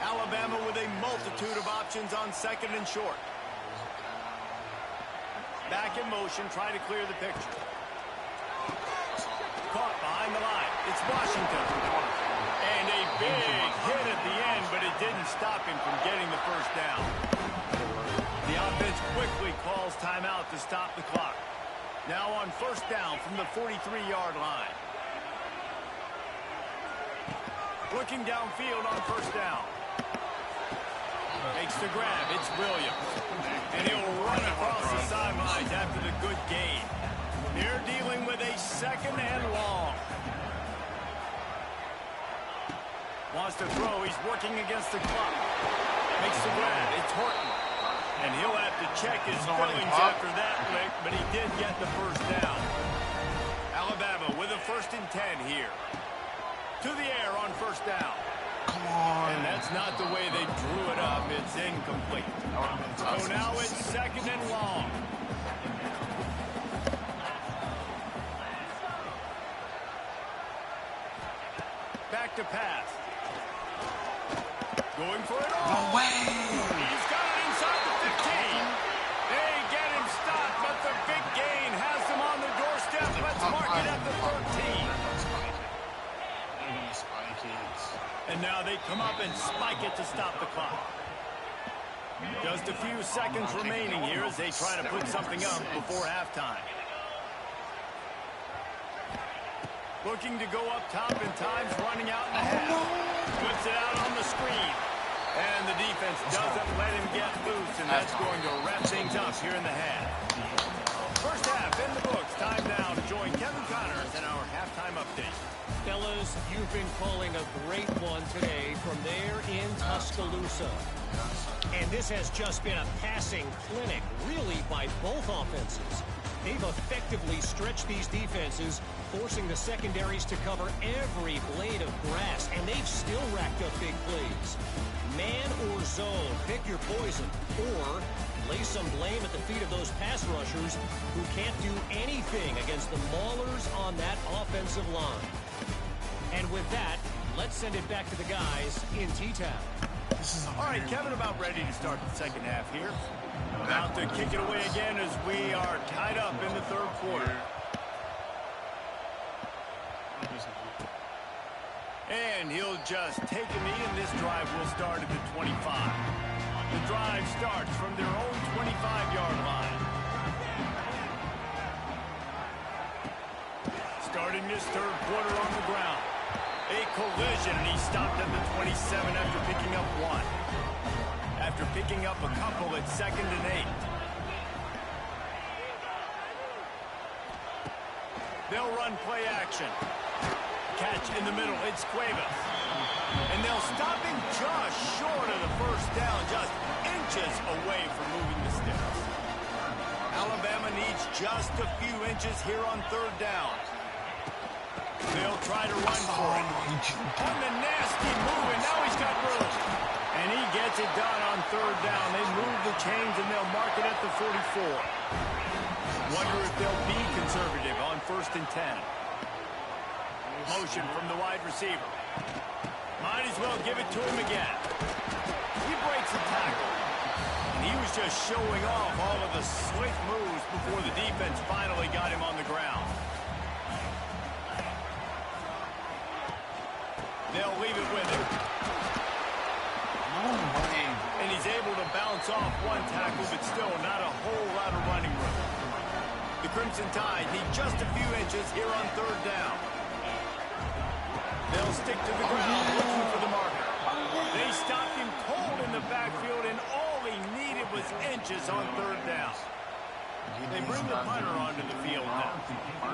Alabama with a multitude of options on 2nd and short. back in motion, try to clear the picture. Caught behind the line. It's Washington. And a big hit at the end, but it didn't stop him from getting the first down. The offense quickly calls timeout to stop the clock. Now on first down from the 43-yard line. Looking downfield on first down. Makes the grab. It's Williams. And he'll run across the sidelines after the good gain. They're dealing with a second and long. Wants to throw. He's working against the clock. Makes the grab. It's Horton. And he'll have to check his feelings after that lick, but he did get the first down. Alabama with a 1st and 10 here. To the air on first down. Come on. And that's not the way they drew it up. It's incomplete. So now it's second and long. Back to pass. Going for it all. No way. He's got it inside the 15. They get him stopped, but the big gain has them on the doorstep. Let's mark it at the 13. And now they come up and spike it to stop the clock. Just a few seconds remaining here as they try to put something up before halftime. Looking to go up top, and time's running out in the half. Puts it out on the screen. And the defense doesn't let him get loose, and that's going to wrap things up here in the half. First half in the books. Time now to join Kevin Connors in our halftime update. Fellas, you've been calling a great one today from there in Tuscaloosa. And this has just been a passing clinic, really, by both offenses. They've effectively stretched these defenses, forcing the secondaries to cover every blade of grass, and they've still racked up big plays. Man or zone, pick your poison, or lay some blame at the feet of those pass rushers who can't do anything against the maulers on that offensive line. And with that, let's send it back to the guys in T-Town. All right, Kevin, about ready to start the second half here. About to kick it away again as we are tied up in the third quarter. And he'll just take a knee, and this drive will start at the 25. The drive starts from their own 25-yard line. Starting this third quarter on the ground. A collision, and he stopped at the 27 after picking up one. After picking up a couple at 2nd and 8. They'll run play action. Catch in the middle, it's Cuevas. And they'll stop him just short of the first down, just inches away from moving the sticks. Alabama needs just a few inches here on third down. They'll try to run for it. On the nasty move, and now he's got room. And he gets it done on third down. They move the chains, and they'll mark it at the 44. Wonder if they'll be conservative on 1st and 10. Motion from the wide receiver. Might as well give it to him again. He breaks the tackle. And he was just showing off all of the slick moves before the defense finally got him on the ground. They'll leave it with him. And he's able to bounce off one tackle, but still not a whole lot of running room. The Crimson Tide need just a few inches here on third down. They'll stick to the ground looking for the marker. They stopped him cold in the backfield, and all he needed was inches on third down. They bring the punter onto the field now.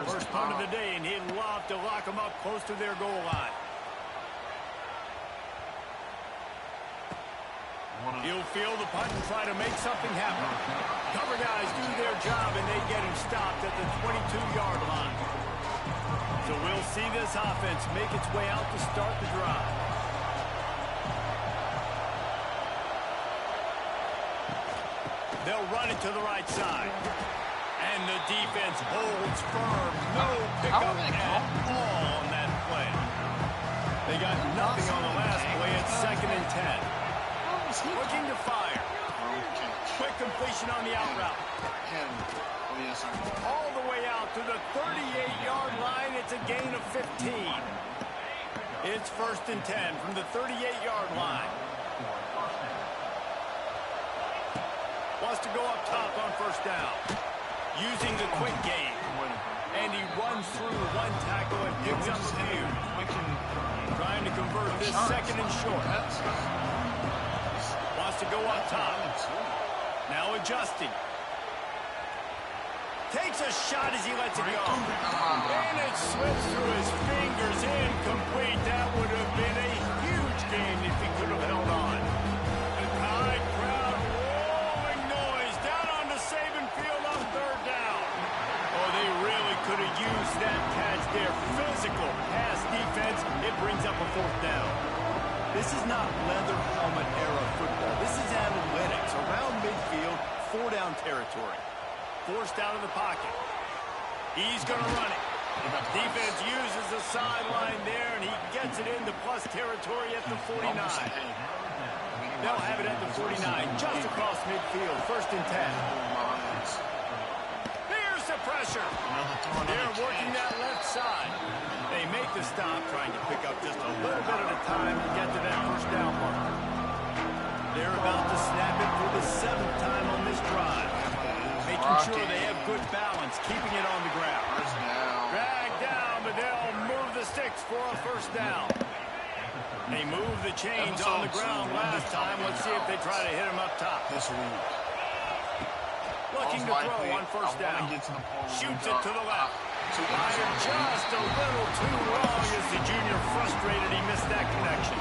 First punt of the day, and he'd love to lock him up close to their goal line. He'll feel the punt and try to make something happen. Cover guys do their job, and they get him stopped at the 22-yard line. So we'll see this offense make its way out to start the drive. They'll run it to the right side. And the defense holds firm. No pickup at all on that play. They got nothing on the last play at 2nd and 10. Looking to fire. quick completion on the out route. All the way out to the 38-yard line. It's a gain of 15. It's 1st and 10 from the 38-yard line. Wants to go up top on 1st down. Using the quick game. And he runs through one tackle and picks up a few. Trying to convert this 2nd and short. Wants to go up top. Now adjusting. Takes a shot as he lets it go. And it slips through his fingers. Incomplete. That would have been a huge game if he could have held on. The Tide crowd rolling noise down on the Saban field on 3rd down. Oh, they really could have used that catch there. Physical pass defense. It brings up a 4th down. This is not leather helmet era football. This is analytics. Around midfield, 4-down territory. Forced out of the pocket. He's going to run it. Defense uses the sideline there, and he gets it into plus territory at the 49. They'll have it at the 49, just across midfield, 1st and 10. Here's the pressure. They're working that left side. They make the stop, trying to pick up just a little bit at a time to get to that 1st down mark. They're about to snap it for the 7th time on this drive. Making sure they have good balance, keeping it on the ground. Drag down, but they'll move the sticks for a 1st down. They moved the chains on the ground last time. Let's see if they try to hit him up top. Looking to throw on 1st down. Shoots it to the left. Fired just a little too long as the junior frustrated. He missed that connection.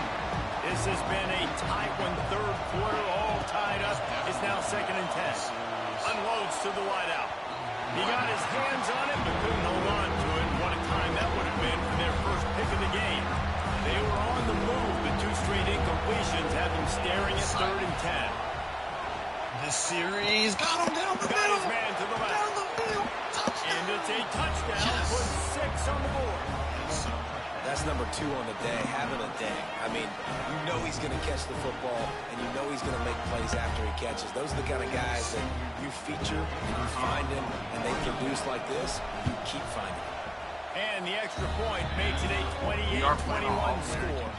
This has been a tight one, 3rd quarter, all tied up. It's now 2nd and 10. Unloads to the wideout. He got his hands on it, but couldn't hold on to it. What a time that would have been for their 1st pick of the game. They were on the move, but 2 straight incompletions have them staring at 3rd and 10. This series got him down the middle. Got his man to the left. And it's a touchdown. Put 6 on the board. That's number 2 on the day, having a day. I mean, you know he's going to catch the football, and you know he's going to make plays after he catches. Those are the kind of guys that you feature, and you find them, and they produce like this, you keep finding them. And the extra point makes it a 28-21 score.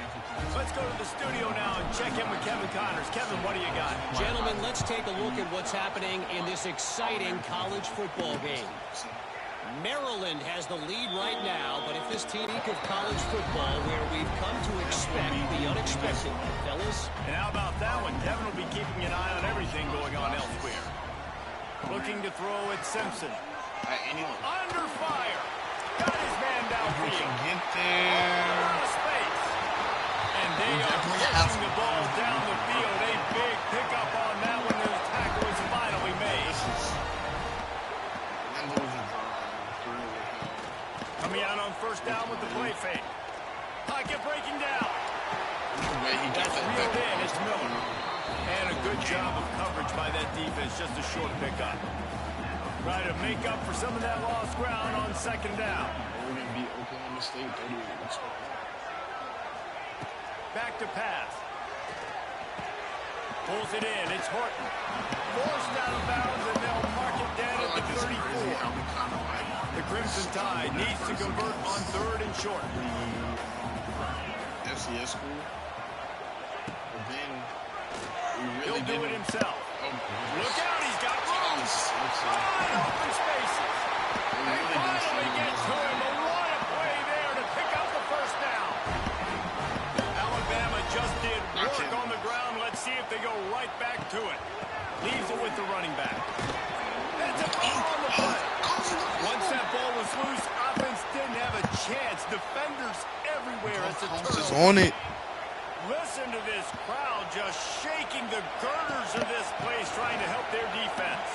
Let's go to the studio now and check in with Kevin Connors. Kevin, what do you got? Gentlemen, let's take a look at what's happening in this exciting college football game. Maryland has the lead right now, but if this team of college football where we've come to expect the unexpected, fellas. And how about that one? Kevin will be keeping an eye on everything going on elsewhere. Looking to throw at Simpson. Under fire. Got his man downfield. Get there. A lot of space. And they are pushing the ball down the field. A big pickup on that one. The tackle is finally made. Coming out on 1st down with the play fake. Pocket breaking down. That's reeled in. It's Miller. And a good job of coverage by that defense. Just a short pickup. Try to make up for some of that lost ground on 2nd down. Back to pass. Pulls it in. It's Horton. Forced out of bounds, and they'll mark it down at the 34. The Crimson Tide needs to convert on 3rd and short. FCS school. But then He'll do it himself. Look out, he's got room. Wide open spaces. They finally get to him. A lot of play there to pick up the 1st down. Alabama just did work on the ground. Let's see if they go right back to it. Leaves it with the running back. It's a ball on the play. Once that ball was loose, offense didn't have a chance. Defenders everywhere. It's a turnover. On it. Listen to this crowd just shaking the girders of this place, trying to help their defense.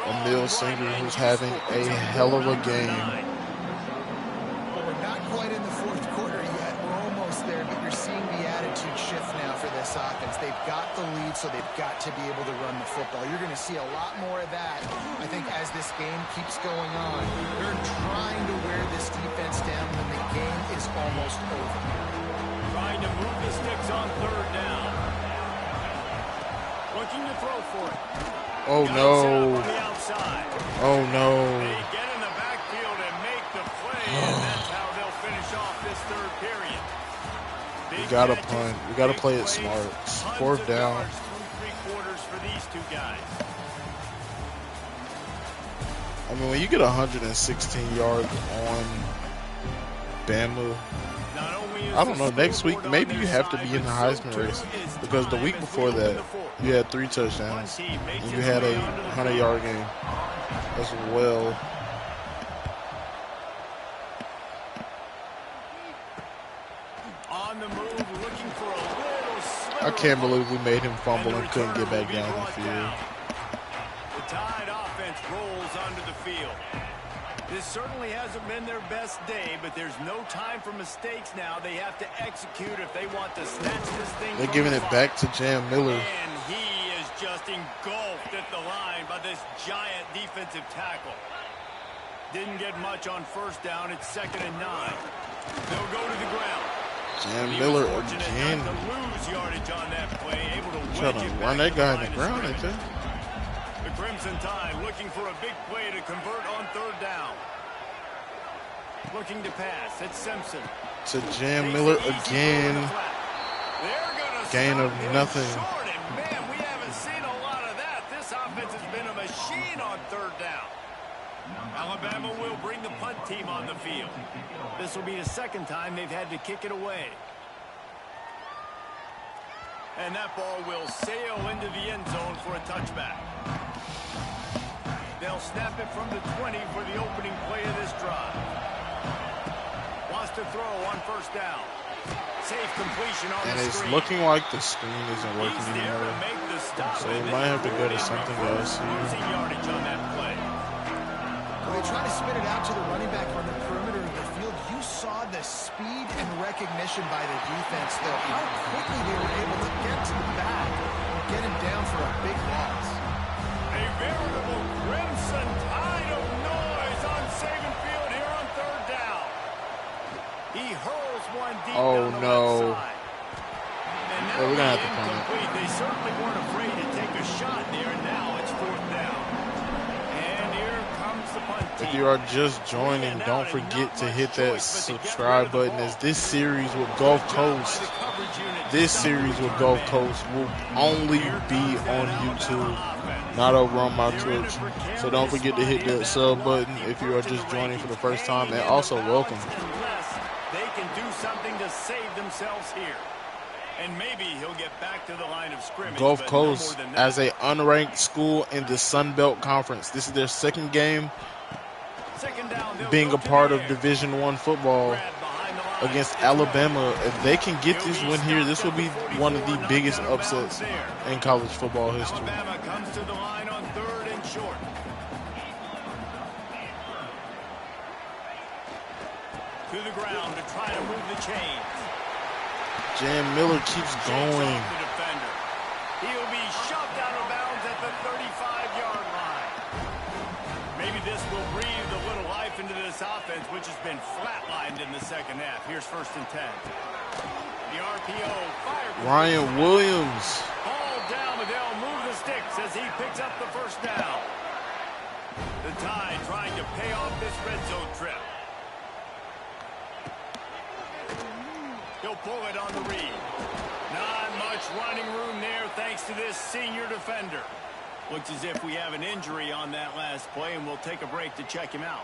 Emil Singer, who's having a hell of a game. Well, we're not quite in the 4th quarter yet. We're almost there, but you're seeing the attitude shift now for this offense. They've got the lead, so they've got to be able to run the football. You're going to see a lot more of that, I think, as this game keeps going on. They're trying to wear this defense down when the game is almost over. Trying to move the sticks on 3rd down. to throw for it. Oh Got it set up no. on the outside. Oh no. They get in the backfield and make the play, and that's how they'll finish off this third period. We Big gotta catches, punt. We gotta big play it plays, smart. tons Fourth of down. yards through three quarters for these two guys. I mean, when you get 116 yards on Bama, Not only is I don't know, the next week, scoreboard on maybe their you have to side, be in the but so Heisman too race. is Because the time week as before we open that, the fourth. you had 3 One touchdowns. team makes And you its had way a onto the 100-yard field. game as well. On the move, looking for a little sliver I can't of hope. believe we made him fumble And and the couldn't get return will back be down the brought field. down. The Tide offense rolls onto the field. This certainly hasn't been their best day, but there's no time for mistakes now. They have to execute if they want to snatch this thing. They're from giving the it fire. back to Jam Miller. And he is just engulfed at the line by this giant defensive tackle. Didn't get much on first down. It's 2nd and 9. They'll go to the ground. Jam He Miller was fortunate again. not to lose yardage on that play, able to Trying wedge to it run back that to guy in line the of ground, I scrimmage. think. The Crimson Tide looking for a big play to convert on 3rd down. Looking to pass. It's Simpson. To Jam Takes Miller the easy throw in again. the flat. They're gonna Gain stop of him nothing. short, and man, we haven't seen a lot of that. This offense has been a machine on 3rd down. Alabama will bring the punt team on the field. This will be the 2nd time they've had to kick it away. And that ball will sail into the end zone for a touchback. They'll snap it from the 20 for the opening play of this drive. Wants to throw on 1st down. Safe completion on And the it's screen. looking like the screen isn't He's working there to anymore. make the stop. So and we this might have to go to is something reverse else here. losing yardage on that play. When they try to spin it out to the running back on the perimeter of the field, you saw the speed and recognition by the defense, though. How quickly they were able to get to the back, get him down for a big loss. A veritable crimson tide of noise on Saban Field here on 3rd down. He hurls one deep Oh, down the no. left side. And Yeah, we're gonna have to that'll be punt it. incomplete. They certainly weren't afraid to take a shot there. Now it's 4th down. And here comes the punt team. If you are just joining, don't forget to hit that subscribe button, as this series with Gulf Coast, this series with Gulf Coast will only be on YouTube, not over on my Twitch. So don't forget to hit that sub button if you are just joining for the first time, and also welcome. Unless they can do something to save themselves here. And maybe he'll get back to the line of scrimmage. Gulf but no more Coast than that. as a unranked school in the Sun Belt Conference. This is their 2nd game 2nd down, they'll being go a to part the of air. Division I football Grab behind the line. against It's Alabama. Miller. If they can get this He'll be win here, this will stopped be at the one of the 44, biggest knocked out of bounds upsets there. in college football history. Alabama comes to the line on 3rd and short. To the ground to try to move the chains. Jam Miller keeps Shakes going. off the defender. He'll be shoved out of bounds at the 35-yard line. Maybe this will breathe a little life into this offense, which has been flatlined in the 2nd half. Here's 1st and 10. The RPO fire. Ryan Williams. Ball down, but they'll move the sticks as he picks up the 1st down. The Tide trying to pay off this red zone trip. He'll pull it on the read. Not much running room there thanks to this senior defender. Looks as if we have an injury on that last play, and we'll take a break to check him out.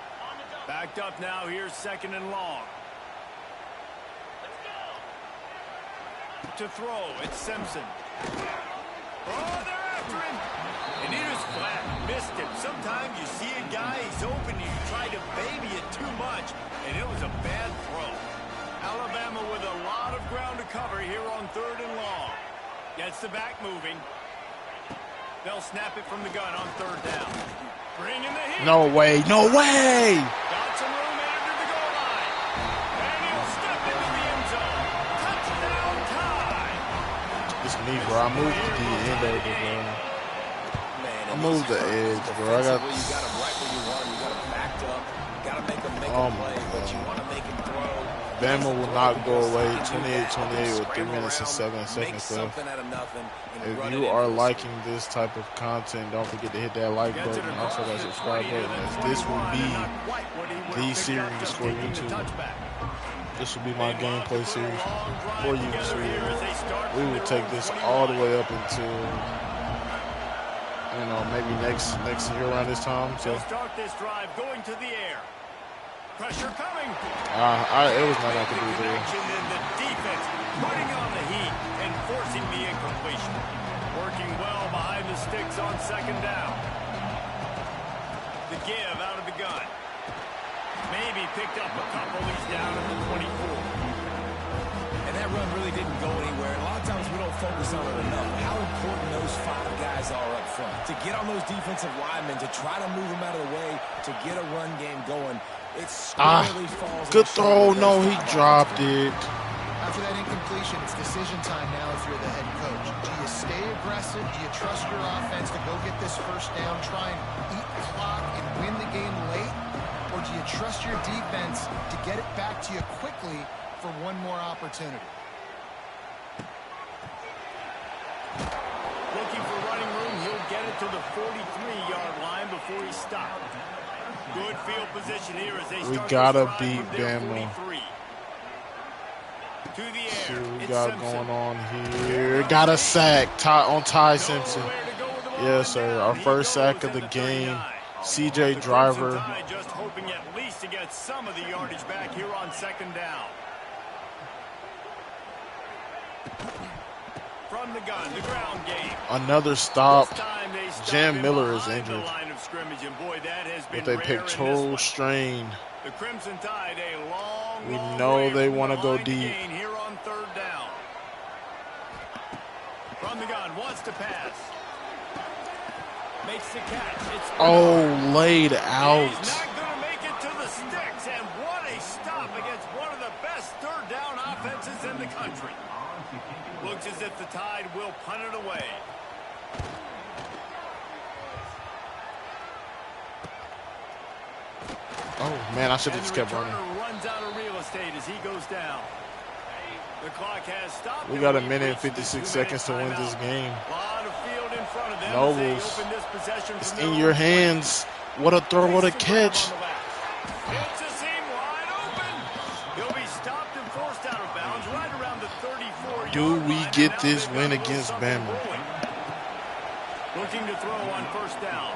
Backed up now, here's 2nd and long. To throw, it's Simpson. Oh, they're after him. And it is flat, missed him. Sometimes you see a guy, he's open, and you try to baby it too much, and it was a bad throw. Alabama with a lot of ground to cover here on 3rd and long. Gets the back moving. They'll snap it from the gun on 3rd down. Bring in the heat. No way. No way. Got some room after the goal line. And he'll step into the end zone. Touchdown Tide. It's me, bro. I moved to the end of it, bro. I moved the edge, bro. I got. You got him right where you want him. You got him backed up. You got to make him make Oh a my play, but God. you want to make him throw Bama will not go away. 28-28 with 3 minutes and 7 seconds left. If you are liking this type of content, don't forget to hit that like button. Also that subscribe button, as this will be the series for YouTube. This will be my gameplay series for YouTube. We will take this all the way up until, you know, maybe next year around this time. So start this drive going to the air. Pressure coming. It was not going to be there. The defense putting on the heat and forcing the incompletion. Working well behind the sticks on second down. The give out of the gun. Maybe picked up a couple. He's down at the 24. And that run really didn't go anywhere. A lot of times we don't focus on it enough. How important those 5 guys are up front. To get on those defensive linemen, to try to move them out of the way, to get a run game going. It squarely falls. Good throw. No, he dropped it. After that incompletion, it's decision time now if you're the head coach. Do you stay aggressive? Do you trust your offense to go get this first down, try and eat the clock and win the game late? Or do you trust your defense to get it back to you quickly for one more opportunity? Looking for running room, he'll get it to the 43-yard line before he stopped. Good field position here as they start. We gotta beat Bama. To the air. See what we got going on here. Got a sack on Ty Simpson. Yes, sir. Our first sack of the game. CJ Driver. Just hoping at least to get some of the yardage back here on second down. From the gun, the ground game. Another stop. Jam Miller is injured with a pectoral strain. The Crimson Tide, a long, we know they want to go deep. Here on third down. From the gun, wants to pass. Makes the catch. Laid out. He's not going to make it to the sticks, and what a stop against one of the best third down offenses in the country. Looks as if the Tide will punt it away. Oh, man, I should have just kept running. Runs out of real estate as he goes down. The clock has stopped. We got a minute and 56 seconds to win this game. Nobles, it's in your hands. What a throw, what a catch. Do we get this win against Bama? Looking to throw on first down.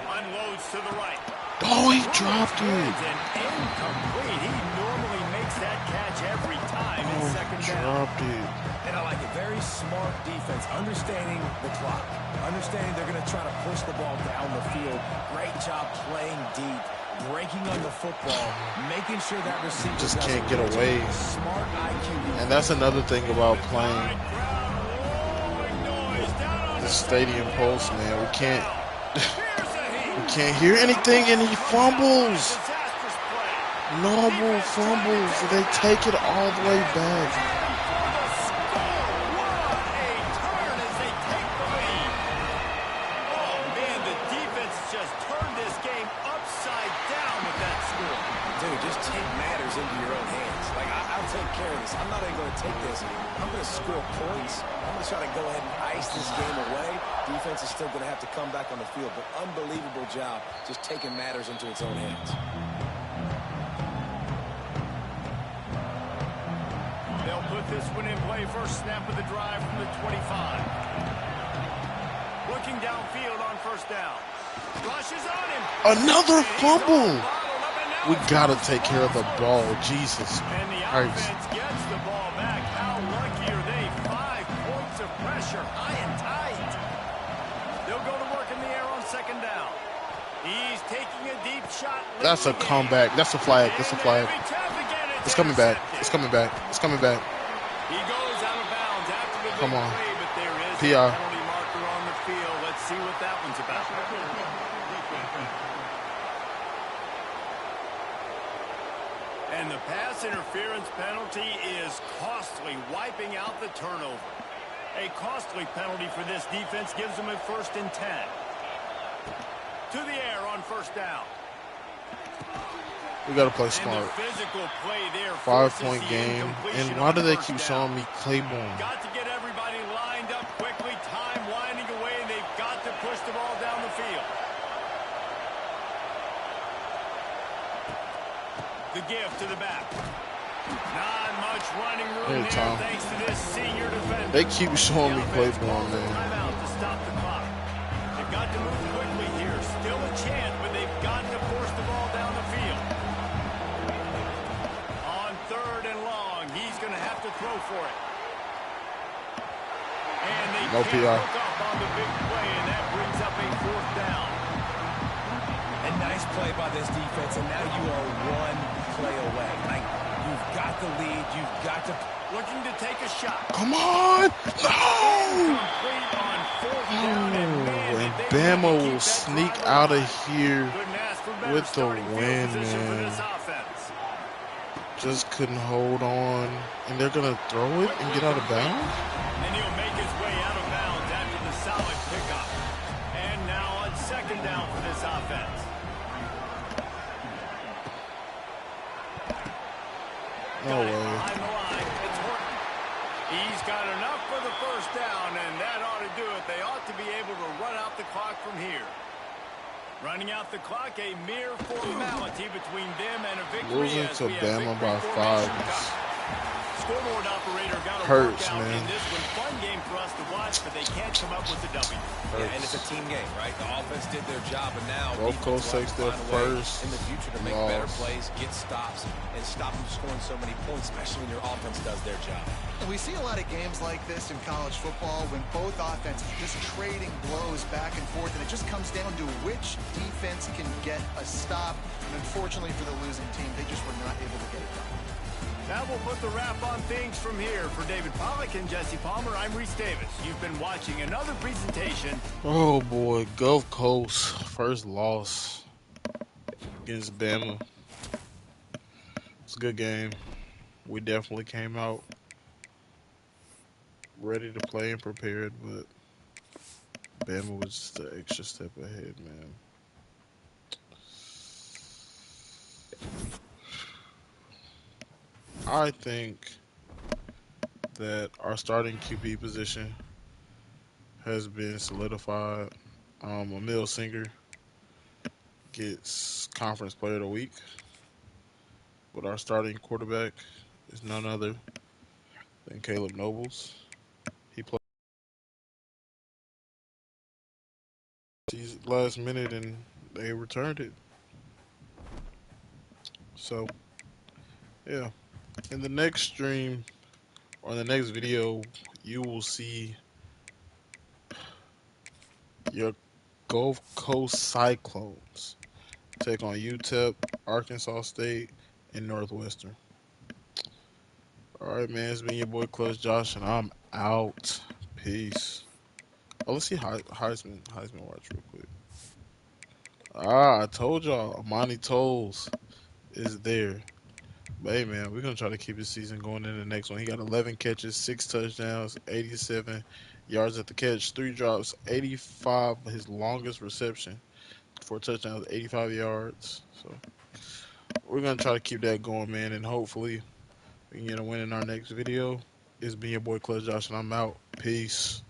Unloads to the right. Oh, he dropped it. Incomplete. He normally makes that catch every time in second down. Dropped it. And I like it. Very smart defense. Understanding the clock. Understanding they're going to try to push the ball down the field. Great job playing deep. Breaking on the football. Making sure that receiver just can't get away. Smart IQ. And that's another thing about playing the stadium pulse, man. We can't hear anything, and he fumbles. Noble fumbles. They take it all the way back. I'm not even going to take this. I'm going to score points. I'm going to try to go ahead and ice this game away. Defense is still going to have to come back on the field, but unbelievable job just taking matters into its own hands. They'll put this one in play. First snap of the drive from the 25. Looking downfield on first down. Rushes on him. Another fumble. We got to take care of the ball. Jesus Christ. Gets the ball back. How lucky are they? 5 points of pressure, high and tight. They'll go to work in the air on second down. He's taking a deep shot. That's a comeback. That's a flag. That's a flag. It's coming back. It's coming back. It's coming back. He goes out of bounds after the Come on. play, but there is PR. a penalty marker on the field. Let's see what that one's about. And the pass interference penalty is costly, wiping out the turnover. A costly penalty for this defense gives them a 1st and 10. To the air on first down. We gotta play And smart. the physical play there 5-point forces the game. incompletion And why on do they first keep down. showing me Claiborne? Got to get everybody lined up quickly. Time winding away, and they've got to push the ball down the field. The give to the back. Not much running room Hey, there Tom. thanks to this senior defender. They keep showing me The offense Claiborne, calls a man. timeout to stop the clock. They've got to move quickly here. Still a chance, but they've got to force the ball down the field. On 3rd and long, he's going to have to throw for it. And they No can't PI. hook up on the big play, and that brings up a 4th down. A nice play by this defense, and now you are one play away. Like, you've got the lead. You've got to... Looking to take a shot. Come on! No! Complete on 4th down, and man, And did they need to Bama keep will that sneak drive out of alive. here Couldn't ask for better with the starting field win, position for man. this offense. Just couldn't hold on. And they're going to throw it and get out of bounds? And he'll make his way out of bounds after the solid pickup. And now on 2nd down for this offense. No Got it way. behind the line. It's Horton. He's got enough for the 1st down, and that ought to do it. They ought to be able to run out the clock from here. Running out the clock, a mere formality between them and a victory. Losing as to we have Bama victory by formation 5 coming. Scoreboard operator got a hurts, workout man. in this one. Fun game for us to watch, but they can't come up with the W. Yeah, and it's a team game, right? The offense did their job, and now Both defense Coast will have takes to their find a way first in the future to make loss. better plays, get stops, and stop them scoring so many points, especially when your offense does their job. And we see a lot of games like this in college football when both offenses are just trading blows back and forth, and it just comes down to which defense can get a stop. And unfortunately for the losing team, they just were not able to get it done. That will put the wrap on things from here. For David Pollack and Jesse Palmer, I'm Reese Davis. You've been watching another presentation. Oh, boy. Gulf Coast, first loss against Bama. It's a good game. We definitely came out ready to play and prepared, but Bama was just an extra step ahead, man. I think that our starting QB position has been solidified. Emil Singer gets Conference Player of the Week, but our starting quarterback is none other than Caleb Nobles. He played last minute and they returned it. So, yeah. In the next stream or in the next video, you will see your Gulf Coast Cyclones take on UTEP, Arkansas State, and Northwestern. All right, man. It's been your boy Clutch Josh, and I'm out. Peace. Oh, let's see Heisman watch real quick. I told y'all Amani Tolles is there. But hey, man, we're gonna try to keep his season going in the next one. He got 11 catches, 6 touchdowns, 87 yards at the catch, 3 drops, 85. His longest reception for touchdowns, 85 yards. So we're gonna try to keep that going, man, and hopefully we can get a win in our next video. It's been your boy Clutch Josh, and I'm out. Peace.